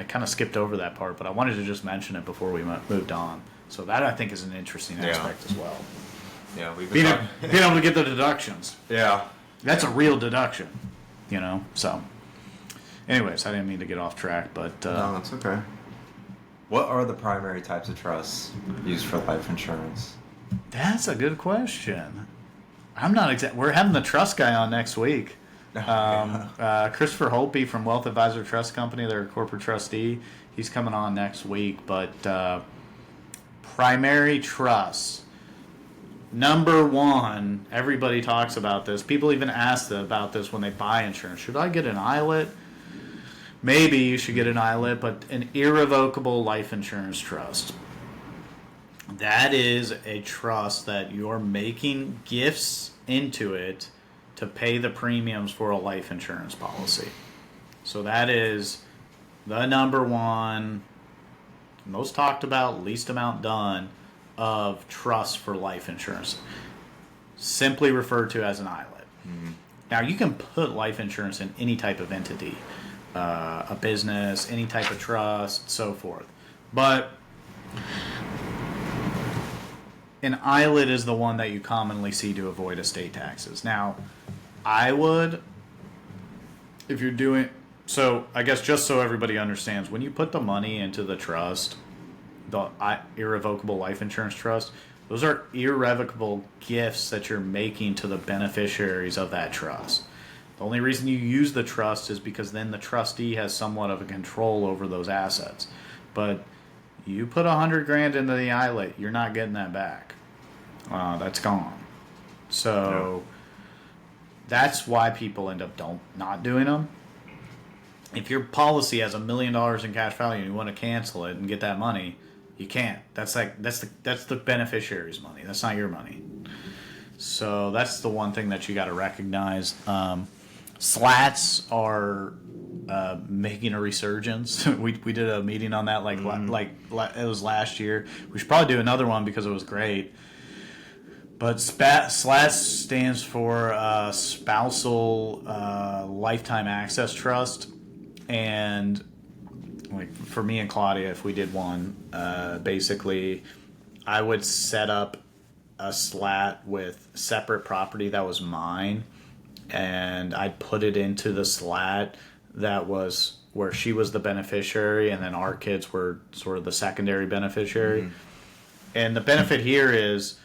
kind of skipped over that part, but I wanted to just mention it before we moved on. So that I think is an interesting aspect as well. Yeah, we've being been able to get the deductions. Yeah, that's a real deduction. So. Anyways, I didn't mean to get off track, but no, that's okay. What are the primary types of trusts used for life insurance? That's a good question. I'm not exact. We're having the trust guy on next week. Christopher Holtby from Wealth Advisor Trust Company, they're a corporate trustee. He's coming on next week. But primary trusts, number one, everybody talks about this. People even ask about this when they buy insurance. Should I get an ILIT? Maybe you should get an ILIT, but an irrevocable life insurance trust. That is a trust that you're making gifts into it to pay the premiums for a life insurance policy. So that is the number one, most talked about, least amount done of trust for life insurance. Simply referred to as an ILIT. Mm-hmm. Now, you can put life insurance in any type of entity, a business, any type of trust, so forth. But an ILIT is the one that you commonly see to avoid estate taxes. Now, I would, if you're doing, so I guess just so everybody understands, when you put the money into the trust, the irrevocable life insurance trust, those are irrevocable gifts that you're making to the beneficiaries of that trust. The only reason you use the trust is because then the trustee has somewhat of a control over those assets. But you put $100,000 into the ILIT, you're not getting that back. That's gone. So that's why people end up not doing them. If your policy has $1 million in cash value and you want to cancel it and get that money, you can't. That's the beneficiary's money. That's not your money. So that's the one thing that you got to recognize. Slats are making a resurgence. we did a meeting on that like it was last year. We should probably do another one because it was great. But SLATS stands for Spousal Lifetime Access Trust, and like for me and Claudia, if we did one, basically, I would set up a SLAT with separate property that was mine, and I'd put it into the SLAT that was where she was the beneficiary, and then our kids were sort of the secondary beneficiary. Mm-hmm. And the benefit here is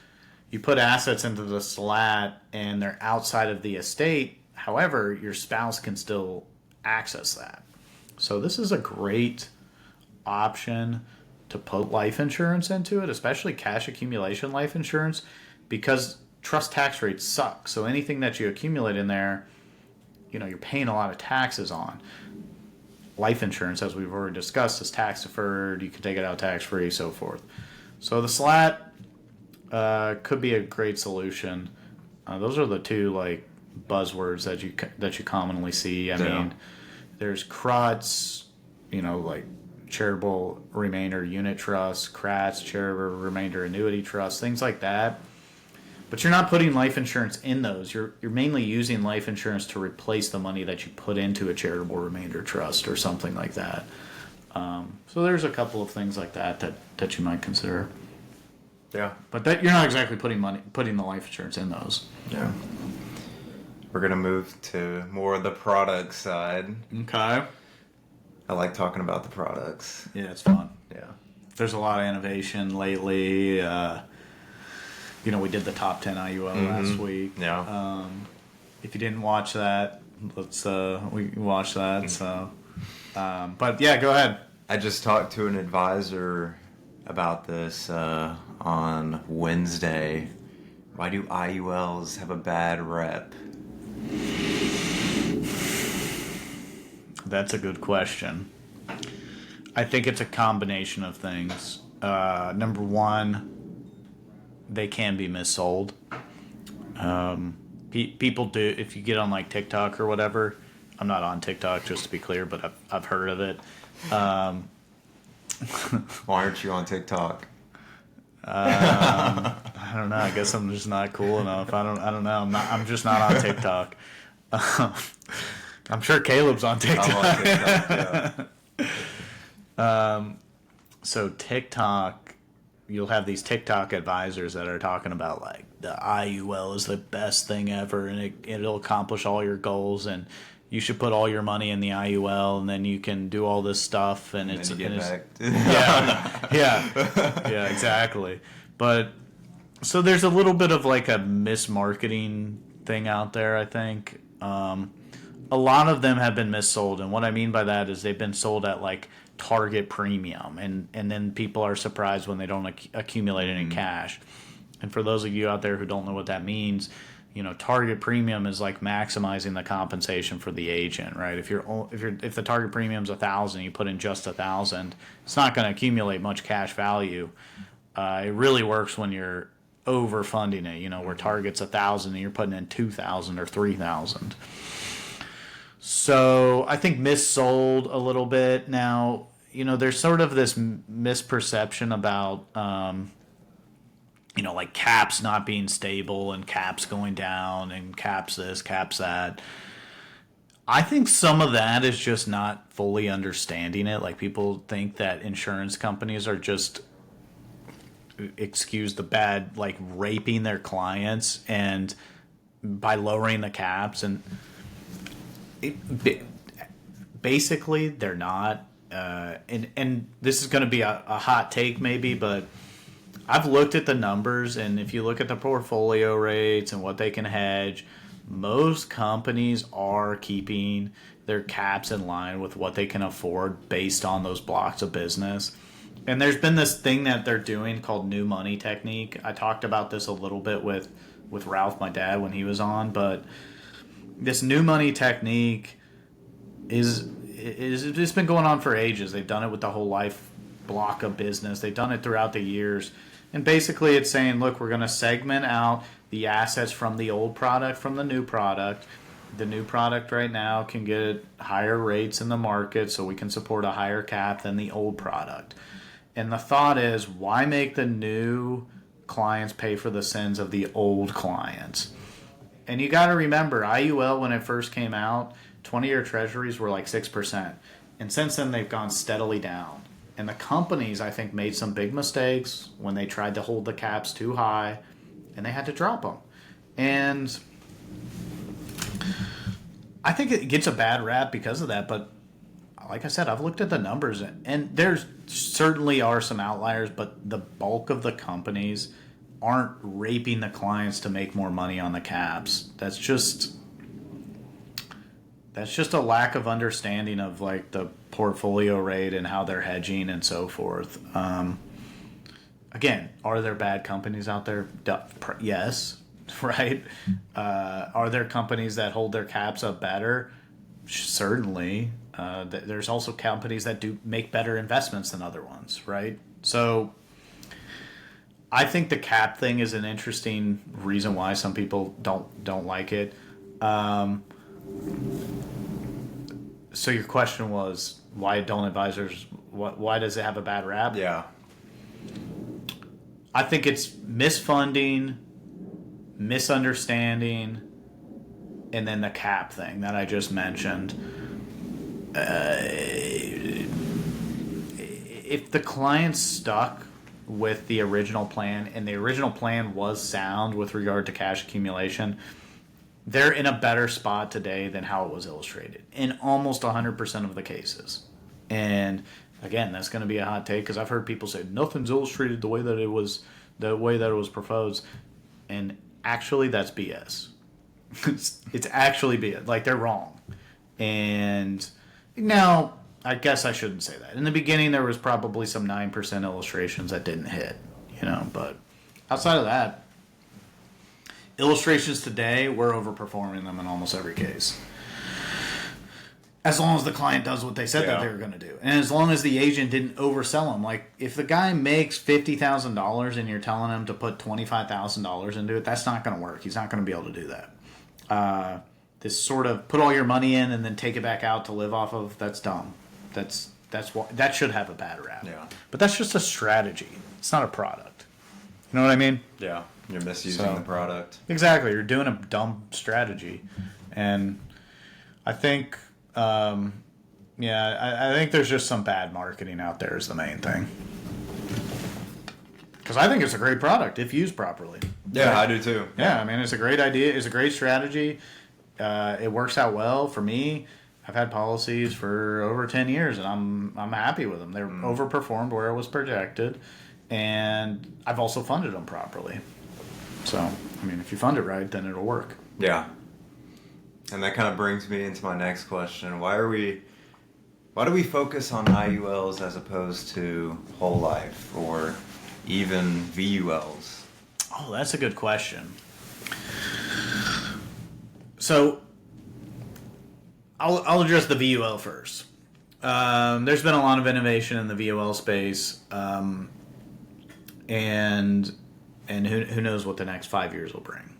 you put assets into the SLAT and they're outside of the estate. However, your spouse can still access that. So this is a great option to put life insurance into it, especially cash accumulation life insurance, because trust tax rates suck. So anything that you accumulate in there, you're paying a lot of taxes on. Life insurance, as we've already discussed, is tax deferred. You can take it out tax free, so forth. So the SLAT could be a great solution. Those are the two like buzzwords that you commonly see. I mean, there's CRUTs, like charitable remainder unit trust, CRATs, charitable remainder annuity trust, things like that. But you're not putting life insurance in those. You're mainly using life insurance to replace the money that you put into a charitable remainder trust or something like that. So there's a couple of things like that you might consider. Yeah, but that you're not exactly putting the life insurance in those. Yeah. We're gonna move to more of the product side. Okay. I like talking about the products. Yeah, it's fun. Yeah. There's a lot of innovation lately. We did the top 10 IUL last week. Yeah. If you didn't watch that, we can watch that. So, but yeah, go ahead. I just talked to an advisor about this on Wednesday. Why do IULs have a bad rep? That's a good question. I think it's a combination of things. Number one, they can be missold. People do, if you get on like TikTok or whatever. I'm not on TikTok, just to be clear, but I've heard of it. Why aren't you on TikTok? I don't know. I guess I'm just not cool enough. I don't know. I'm just not on TikTok. I'm sure Caleb's on TikTok. I'm on TikTok, yeah. So TikTok, you'll have these TikTok advisors that are talking about like the IUL is the best thing ever, and it'll accomplish all your goals, and you should put all your money in the IUL, and then you can do all this stuff, and it's yeah, exactly. But so there's a little bit of like a mismarketing thing out there, I think. A lot of them have been missold, and what I mean by that is they've been sold at like target premium, and then people are surprised when they don't accumulate any cash. And for those of you out there who don't know what that means, target premium is like maximizing the compensation for the agent, right? If the target premium is 1,000, you put in just 1,000, it's not going to accumulate much cash value. It really works when you're overfunding it, where target's 1,000 and you're putting in 2,000 or 3,000. So I think missold a little bit. Now, there's sort of this misperception about, like caps not being stable and caps going down and caps this, caps that. I think some of that is just not fully understanding it. Like people think that insurance companies are just excuse the bad, like raping their clients and by lowering the caps and basically they're not. And this is going to be a hot take maybe, but I've looked at the numbers, and if you look at the portfolio rates and what they can hedge, most companies are keeping their caps in line with what they can afford based on those blocks of business. And there's been this thing that they're doing called new money technique. I talked about this a little bit with Ralph, my dad, when he was on, but this new money technique is it's been going on for ages. They've done it with the whole life block of business. They've done it throughout the years. And basically it's saying, look, we're going to segment out the assets from the old product from the new product. The new product right now can get higher rates in the market, so we can support a higher cap than the old product. And the thought is, why make the new clients pay for the sins of the old clients? And you got to remember, IUL, when it first came out, 20-year treasuries were like 6%. And since then, they've gone steadily down. And the companies, I think, made some big mistakes when they tried to hold the caps too high, and they had to drop them. And I think it gets a bad rap because of that. But like I said, I've looked at the numbers, and there's certainly are some outliers, but the bulk of the companies aren't raping the clients to make more money on the caps. That's just a lack of understanding of like the portfolio rate and how they're hedging and so forth. Again, are there bad companies out there? Yes, right? Are there companies that hold their caps up better? Certainly. There's also companies that do make better investments than other ones, right? So I think the cap thing is an interesting reason why some people don't like it. So your question was, why don't advisors? Why does it have a bad rap? Yeah. I think it's misfunding, misunderstanding, and then the cap thing that I just mentioned. If the client's stuck with the original plan, and the original plan was sound with regard to cash accumulation, they're in a better spot today than how it was illustrated in almost 100% of the cases. And again, that's going to be a hot take because I've heard people say nothing's illustrated the way that it was proposed, and actually that's BS. It's actually BS. Like, they're wrong. And now, I guess I shouldn't say that. In the beginning, there was probably some 9% illustrations that didn't hit, but outside of that, illustrations today, we're overperforming them in almost every case. As long as the client does what they said that they were going to do. And as long as the agent didn't oversell them. Like, if the guy makes $50,000 and you're telling him to put $25,000 into it, that's not going to work. He's not going to be able to do that. This sort of put all your money in and then take it back out to live off of, that's dumb. That should have a bad rap. Yeah. But that's just a strategy. It's not a product. You know what I mean? Yeah. You're misusing the product. Exactly. You're doing a dumb strategy. And I think, I think there's just some bad marketing out there is the main thing. Because I think it's a great product if used properly. Yeah, right? I do too. Yeah, I mean, it's a great idea. It's a great strategy. It works out well for me. I've had policies for over 10 years, and I'm happy with them. They're overperformed where it was projected, and I've also funded them properly. So, I mean, if you fund it right, then it'll work. Yeah. And that kind of brings me into my next question. Why do we focus on IULs as opposed to whole life or even VULs? Oh, that's a good question. So, I'll address the VUL first. There's been a lot of innovation in the VUL space, and who knows what the next 5 years will bring.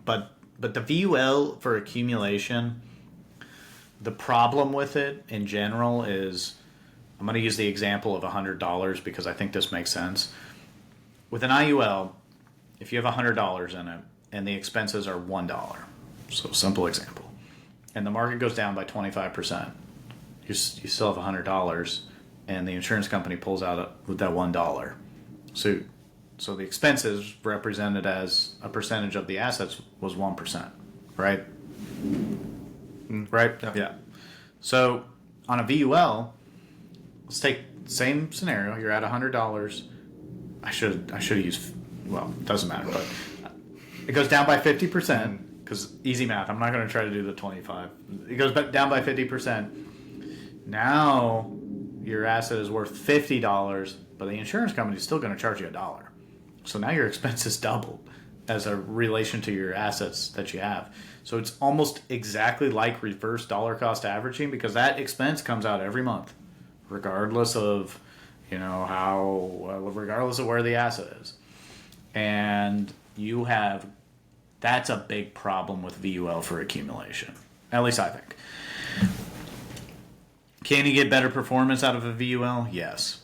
But the VUL for accumulation, the problem with it in general is, I'm going to use the example of $100 because I think this makes sense. With an IUL, if you have $100 in it and the expenses are $1, so simple example, and the market goes down by 25%, you still have $100, and the insurance company pulls out with that $1. So So the expenses represented as a percentage of the assets was 1%, right? Right? Yeah. So on a VUL, let's take the same scenario. You're at $100. I should have used, well, it doesn't matter, but it goes down by 50%, because easy math. I'm not going to try to do the 25. It goes down by 50%. Now your asset is worth $50, but the insurance company is still going to charge you $1. So now your expenses doubled as a relation to your assets that you have. So it's almost exactly like reverse dollar cost averaging, because that expense comes out every month, regardless of, regardless of where the asset is. And that's a big problem with VUL for accumulation. At least I think. Can you get better performance out of a VUL? Yes.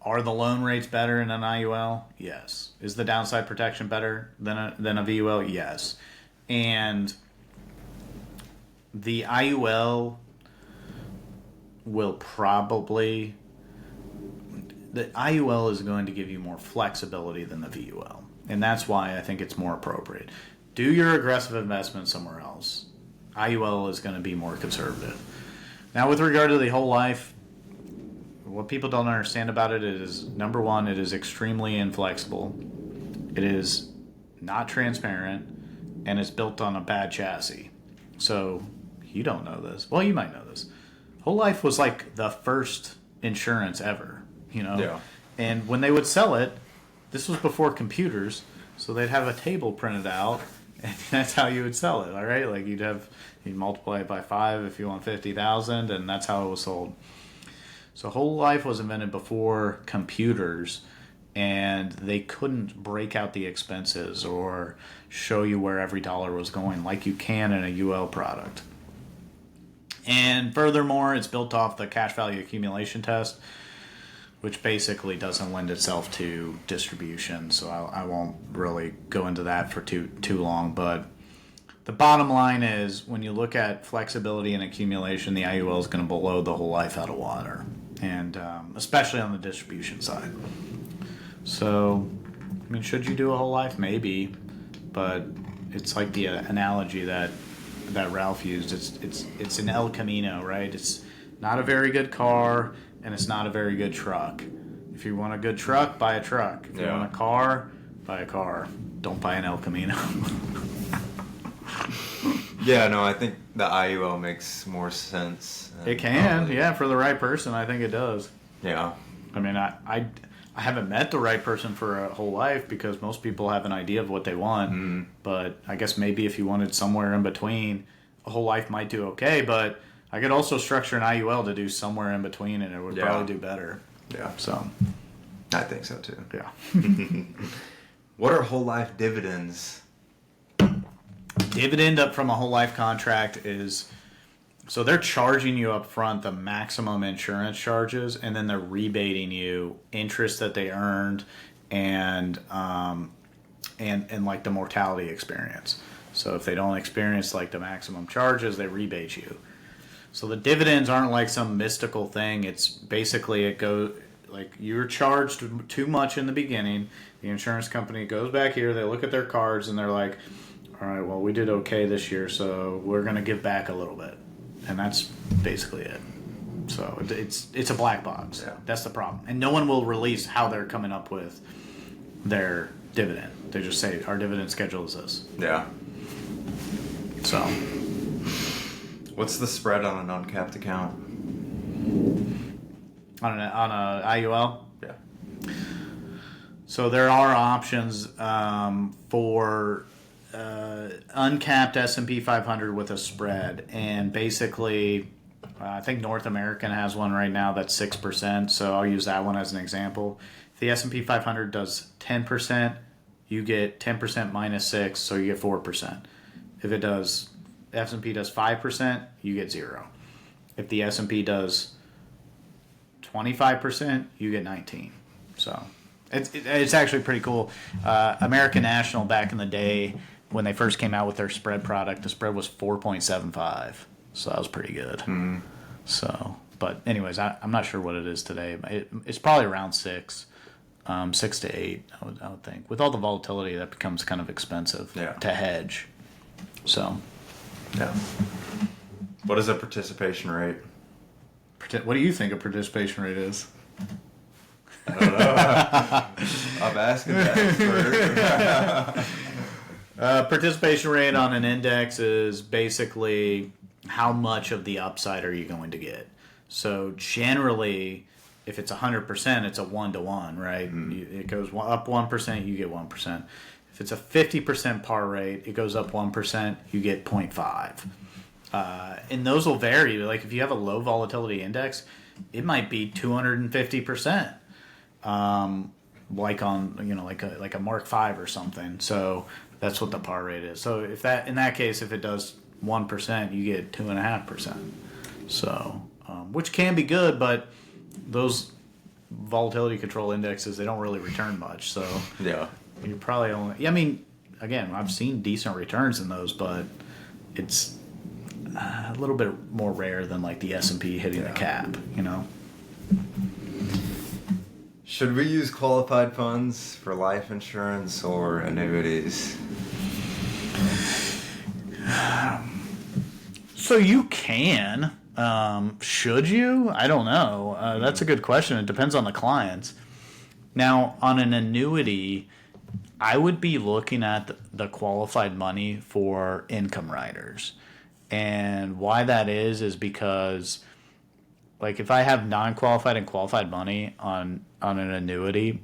Are the loan rates better in an IUL? Yes. Is the downside protection better than a VUL? Yes. And the IUL will probably... The IUL is going to give you more flexibility than the VUL. And that's why I think it's more appropriate. Do your aggressive investment somewhere else. IUL is going to be more conservative. Now, with regard to the whole life, what people don't understand about it is, number one, it is extremely inflexible. It is not transparent, and it's built on a bad chassis. So, you don't know this. Well, you might know this. Whole life was like the first insurance ever, Yeah. And when they would sell it, this was before computers, so they'd have a table printed out, and that's how you would sell it, all right? Like you'd multiply it by 5 if you want 50,000, and that's how it was sold. So whole life was invented before computers, and they couldn't break out the expenses or show you where every dollar was going like you can in a UL product. And furthermore, it's built off the cash value accumulation test, which basically doesn't lend itself to distribution, so I won't really go into that for too long. But the bottom line is, when you look at flexibility and accumulation, the IUL is going to blow the whole life out of water, and especially on the distribution side. So, I mean, should you do a whole life? Maybe, but it's like the analogy that Ralph used. It's an El Camino, right? It's not a very good car, and it's not a very good truck. If you want a good truck, buy a truck. If you want a car, buy a car. Don't buy an El Camino. Yeah, no, I think the IUL makes more sense. It can, probably. For the right person, I think it does. Yeah. I mean, I haven't met the right person for a whole life, because most people have an idea of what they want. But I guess maybe if you wanted somewhere in between, a whole life might do okay, but I could also structure an IUL to do somewhere in between, and it would probably do better. Yeah. So, I think so too. Yeah. What are whole life dividends? Dividend up from a whole life contract is, so they're charging you up front the maximum insurance charges, and then they're rebating you interest that they earned and like the mortality experience. So if they don't experience like the maximum charges, they rebate you. So the dividends aren't like some mystical thing. It's basically, it goes like you're charged too much in the beginning. The insurance company goes back here, they look at their cards, and they're like, all right, well, we did okay this year, so we're going to give back a little bit. And that's basically it. So it's a black box. Yeah. That's the problem. And no one will release how they're coming up with their dividend. They just say, our dividend schedule is this. Yeah. So, what's the spread on an uncapped account? On a IUL? Yeah. So there are options for uncapped S&P 500 with a spread, and basically I think North American has one right now that's 6%, so I'll use that one as an example. If the S&P 500 does 10%, you get 10% minus 6, so you get 4%. If S&P does 5%, you get 0. If the S&P does 25%, you get 19. So it's actually pretty cool. American National, back in the day when they first came out with their spread product, the spread was 4.75. So that was pretty good. So, but anyways, I'm not sure what it is today. It's probably around 6. 6 to 8, I would think. With all the volatility, that becomes kind of expensive to hedge. So, yeah. What is a participation rate? What do you think a participation rate is? I don't know. I'm asking that expert. Participation rate on an index is basically how much of the upside are you going to get. So generally, if it's 100%, it's a 1-to-1, right? It goes up 1%, you get 1%. If it's a 50% par rate, it goes up 1%, you get 0.5. And those will vary. Like if you have a low volatility index, it might be 250%. Like on like a Mark V or something. So that's what the par rate is. So if it does 1%, you get 2.5%. So which can be good, but those volatility control indexes, they don't really return much. So yeah, you're probably only. I mean, again, I've seen decent returns in those, but it's a little bit more rare than like the S&P hitting the cap. Should we use qualified funds for life insurance or annuities? So you can. Should you? I don't know. That's a good question. It depends on the clients. Now, on an annuity, I would be looking at the qualified money for income riders. And why that is because, like, if I have non-qualified and qualified money on an annuity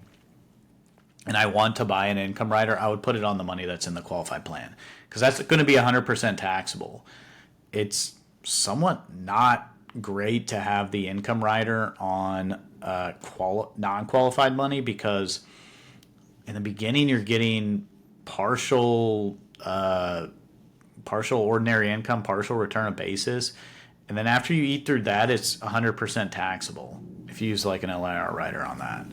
and I want to buy an income rider, I would put it on the money that's in the qualified plan because that's going to be 100% taxable. It's somewhat not great to have the income rider on non-qualified money because in the beginning you're getting partial ordinary income, partial return of basis. And then after you eat through that, it's 100% taxable if you use like an LIR rider on that.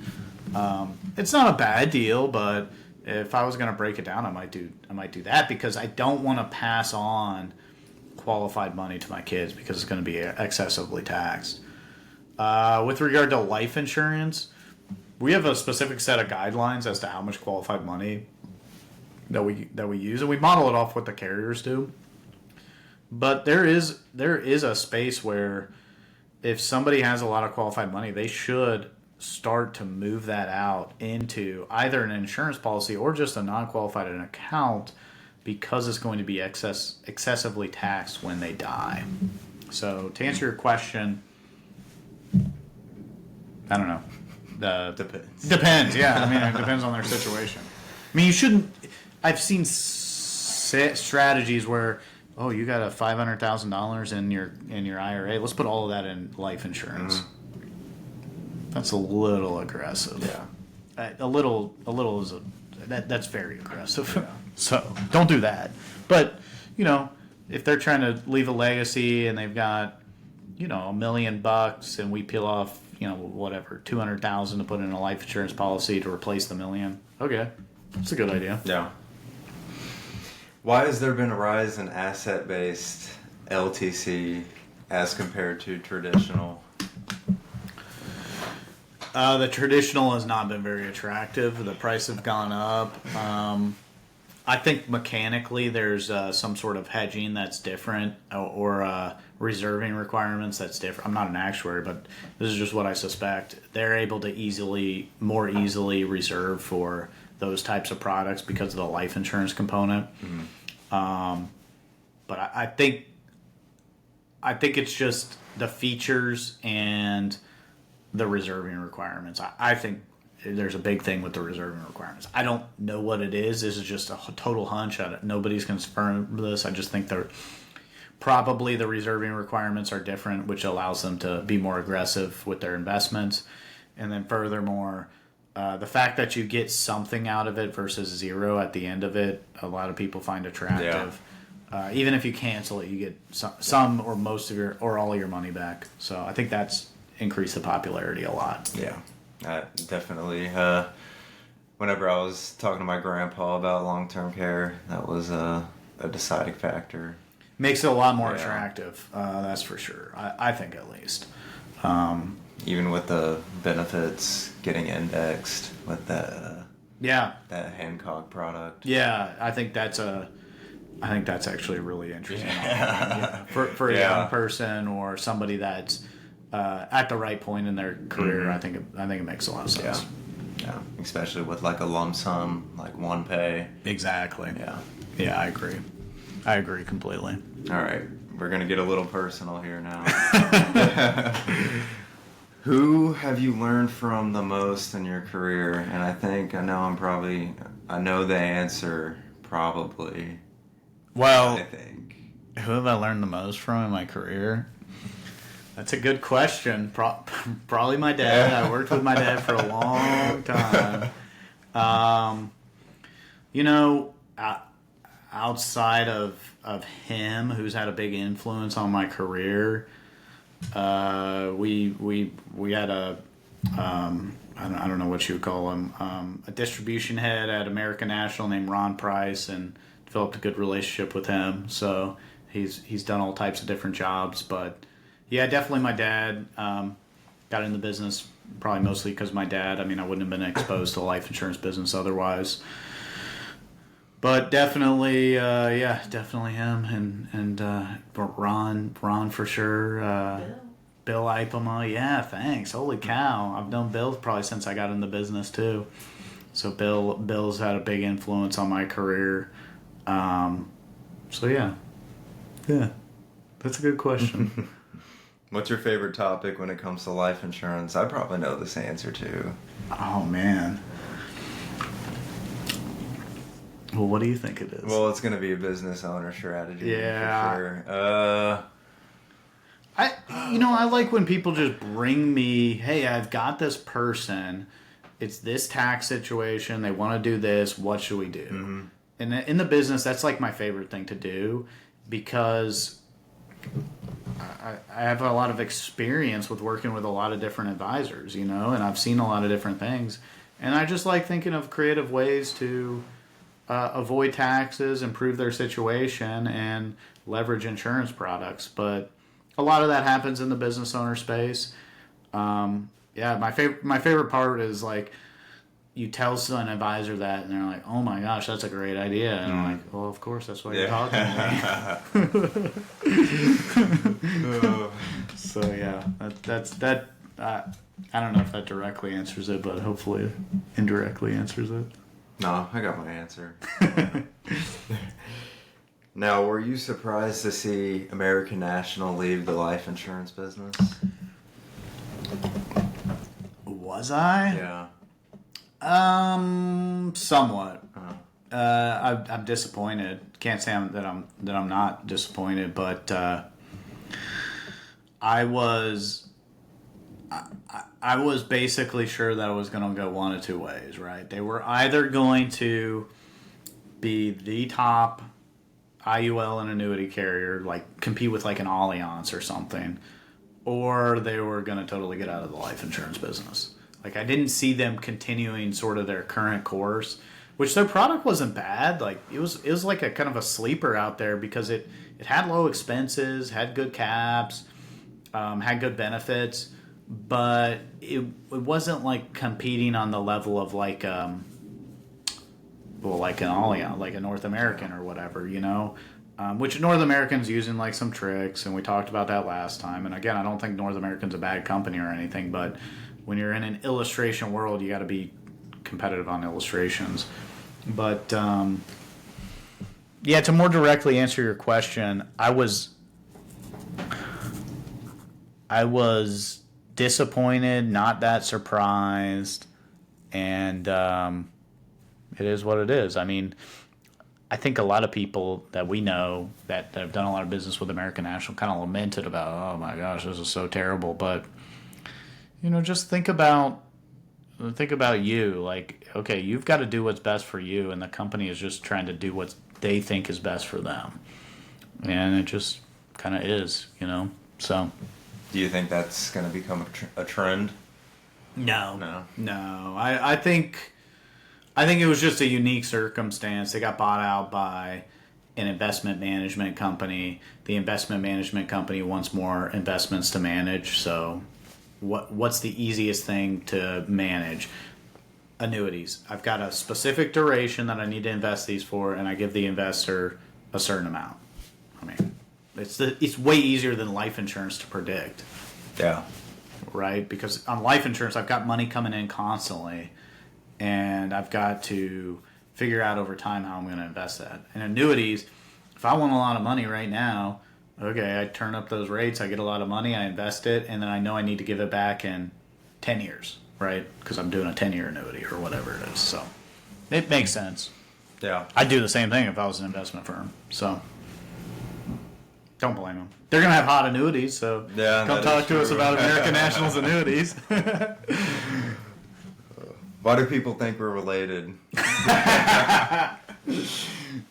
It's not a bad deal, but if I was going to break it down, I might do that because I don't want to pass on qualified money to my kids because it's going to be excessively taxed. With regard to life insurance, we have a specific set of guidelines as to how much qualified money that we use, and we model it off what the carriers do. But there is a space where if somebody has a lot of qualified money, they should start to move that out into either an insurance policy or just a non-qualified account because it's going to be excessively taxed when they die. So to answer your question, I don't know. Depends. Yeah, I mean it depends on their situation. I mean you shouldn't. I've seen strategies where you got a $500,000 in your IRA. Let's put all of that in life insurance. That's a little aggressive. Yeah, a little is that's very aggressive. Yeah. So don't do that. But if they're trying to leave a legacy and they've got $1 million and we peel off whatever 200,000 to put in a life insurance policy to replace the $1 million. Okay, that's a good idea. Yeah. Why has there been a rise in asset-based LTC as compared to traditional? The traditional has not been very attractive. The price have gone up. I think mechanically there's some sort of hedging that's different or reserving requirements that's different. I'm not an actuary, but this is just what I suspect. They're able to more easily reserve for those types of products because of the life insurance component. Mm-hmm. But I think it's just the features and the reserving requirements. I think there's a big thing with the reserving requirements. I don't know what it is. This is just a total hunch. Nobody's confirmed this. I just think probably the reserving requirements are different, which allows them to be more aggressive with their investments. And then furthermore, the fact that you get something out of it versus zero at the end of it, a lot of people find attractive. Yeah. Even if you cancel it, you get some or most of or all of your money back. So I think that's increased the popularity a lot. Yeah, definitely. Whenever I was talking to my grandpa about long-term care, that was a deciding factor. Makes it a lot more attractive, that's for sure. I think at least. even with the benefits getting indexed with that Yeah. that Hancock product. Yeah, I think that's actually really interesting. Yeah. For a Yeah. young person or somebody that's at the right point in their career, I think it makes a lot of sense. Yeah, especially with like a lump sum, like one pay. Exactly. Yeah. Yeah, I agree. I agree completely. All right, we're gonna get a little personal here now. Who have you learned from the most in your career? And I know the answer probably. Well, I think. who have I learned the most from in my career? That's a good question. Probably my dad. I worked with my dad for a long time. Outside of him, who's had a big influence on my career, we had I don't know what you would call him, a distribution head at American National named Ron Price, and developed a good relationship with him. So he's done all types of different jobs, but yeah, definitely my dad. Got in the business probably mostly because my dad. I mean, I wouldn't have been exposed to the life insurance business otherwise. But definitely, definitely him and Ron for sure. Bill Ipema, yeah, thanks. Holy cow, I've known Bill probably since I got in the business too. So Bill's had a big influence on my career. So yeah, that's a good question. What's your favorite topic when it comes to life insurance? I probably know this answer too. Oh man. Well, what do you think it is? Well, it's going to be a business owner strategy. Yeah. For sure. I like when people just bring me, hey, I've got this person. It's this tax situation. They want to do this. What should we do? Mm-hmm. And in the business, that's like my favorite thing to do because I have a lot of experience with working with a lot of different advisors, and I've seen a lot of different things. And I just like thinking of creative ways to avoid taxes, improve their situation, and leverage insurance products. But a lot of that happens in the business owner space. My favorite part is like you tell an advisor that, and they're like, "Oh my gosh, that's a great idea," and I'm like, "Well, of course, that's why you're talking to me." So yeah, that's that. I don't know if that directly answers it, but hopefully, indirectly answers it. No, I got my answer. Now, were you surprised to see American National leave the life insurance business? Was I? Yeah. Somewhat. I'm disappointed. Can't say that I'm not disappointed, but I was basically sure that it was going to go one of two ways, right? They were either going to be the top IUL and annuity carrier, like compete with like an Allianz or something, or they were going to totally get out of the life insurance business. Like I didn't see them continuing sort of their current course, which their product wasn't bad. Like it was like a kind of a sleeper out there because it had low expenses, had good caps, had good benefits, but it wasn't like competing on the level of like like an Allianz, like a North American or whatever, which North American's using like some tricks, and we talked about that last time. And again, I don't think North American's a bad company or anything, but when you're in an illustration world, you got to be competitive on illustrations. But to more directly answer your question, I was disappointed, not that surprised, and it is what it is. I mean, I think a lot of people that we know that have done a lot of business with American National kind of lamented about, oh my gosh, this is so terrible. But just think about you. Like, okay, you've got to do what's best for you, and the company is just trying to do what they think is best for them, and it just kind of is, So, do you think that's going to become a trend? No. I think it was just a unique circumstance. They got bought out by an investment management company. The investment management company wants more investments to manage, so what's the easiest thing to manage? Annuities. I've got a specific duration that I need to invest these for, and I give the investor a certain amount. I mean, it's way easier than life insurance to predict. Yeah. Right? Because on life insurance, I've got money coming in constantly, and I've got to figure out over time how I'm going to invest that. And annuities, if I want a lot of money right now, okay, I turn up those rates, I get a lot of money, I invest it, and then I know I need to give it back in 10 years, right? Because I'm doing a 10-year annuity or whatever it is. So it makes sense. Yeah. I'd do the same thing if I was an investment firm. So don't blame them. They're going to have hot annuities, so come talk to us about American National's annuities. Why do people think we're related?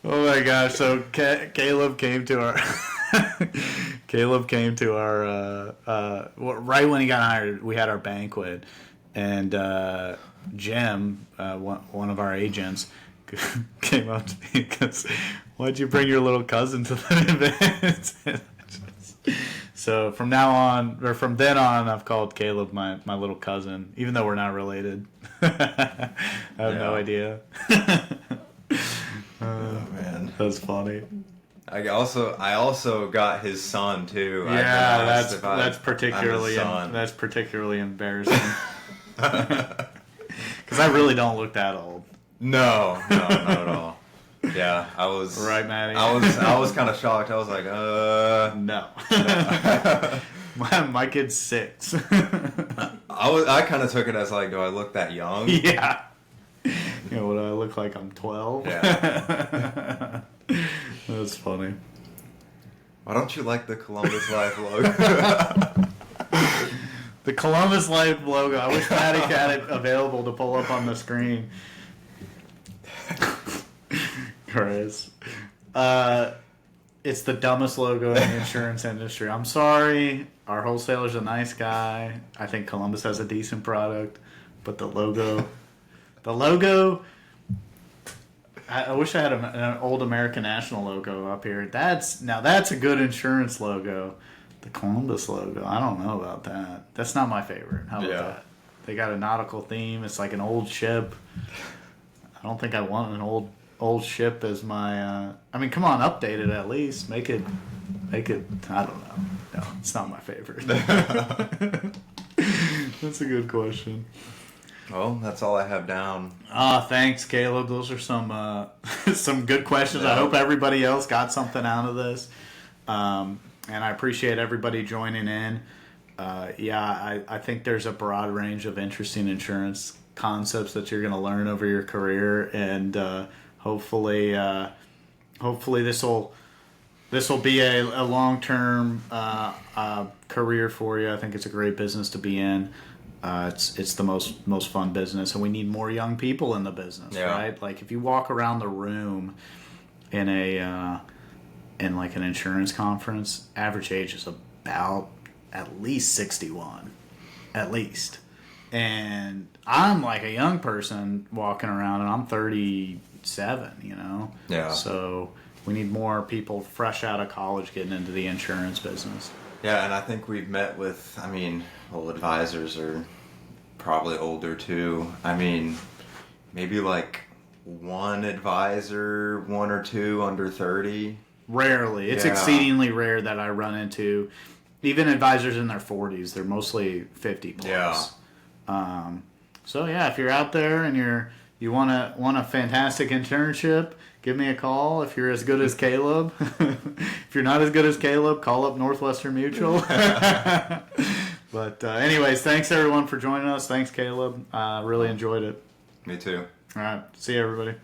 Oh my gosh! So Caleb came to our right when he got hired. We had our banquet, and Jim, one of our agents, came up to me and goes, "Why'd you bring your little cousin to the event?" So from then on, I've called Caleb my little cousin, even though we're not related. I have no idea. Oh man, that's funny. I also got his son too. Yeah, that's particularly embarrassing. Because I really don't look that old. No, not at all. Yeah, I was right, Maddie. I was kind of shocked. I was like, no. My kid's 6. I kind of took it as like, do I look that young? Yeah. You know, what do I look like? I'm 12. Yeah. That's funny. Why don't you like the Columbus Life logo? The Columbus Life logo. I wish Maddie had it available to pull up on the screen. Chris. It's the dumbest logo in the insurance industry. I'm sorry. Our wholesaler's a nice guy. I think Columbus has a decent product. But the logo... I wish I had an old American National logo up here. That's a good insurance logo. The Columbus logo, I don't know about that. That's not my favorite. How about that? They got a nautical theme. It's like an old ship. I don't think I want an old ship as my... I mean, come on, update it at least. Make it... I don't know. No, it's not my favorite. That's a good question. Well, that's all I have down. Thanks, Caleb. Those are some some good questions. I hope everybody else got something out of this. And I appreciate everybody joining in. I think there's a broad range of interesting insurance concepts that you're going to learn over your career, and hopefully this will be a long-term career for you. I think it's a great business to be in. It's the most fun business, and we need more young people in the business, right? Like if you walk around the room in like an insurance conference, average age is about at least 61, at least. And I'm like a young person walking around, and I'm 37, you know? Yeah. So we need more people fresh out of college getting into the insurance business. Yeah, and I think we've met with, advisors are probably older too. Maybe like one advisor, one or two under 30. Rarely. It's exceedingly rare that I run into even advisors in their 40s. They're mostly 50 plus. Yeah. If you're out there and you want a fantastic internship, give me a call if you're as good as Caleb. If you're not as good as Caleb, call up Northwestern Mutual. But anyways, thanks everyone for joining us. Thanks, Caleb. Really enjoyed it. Me too. All right. See you, everybody.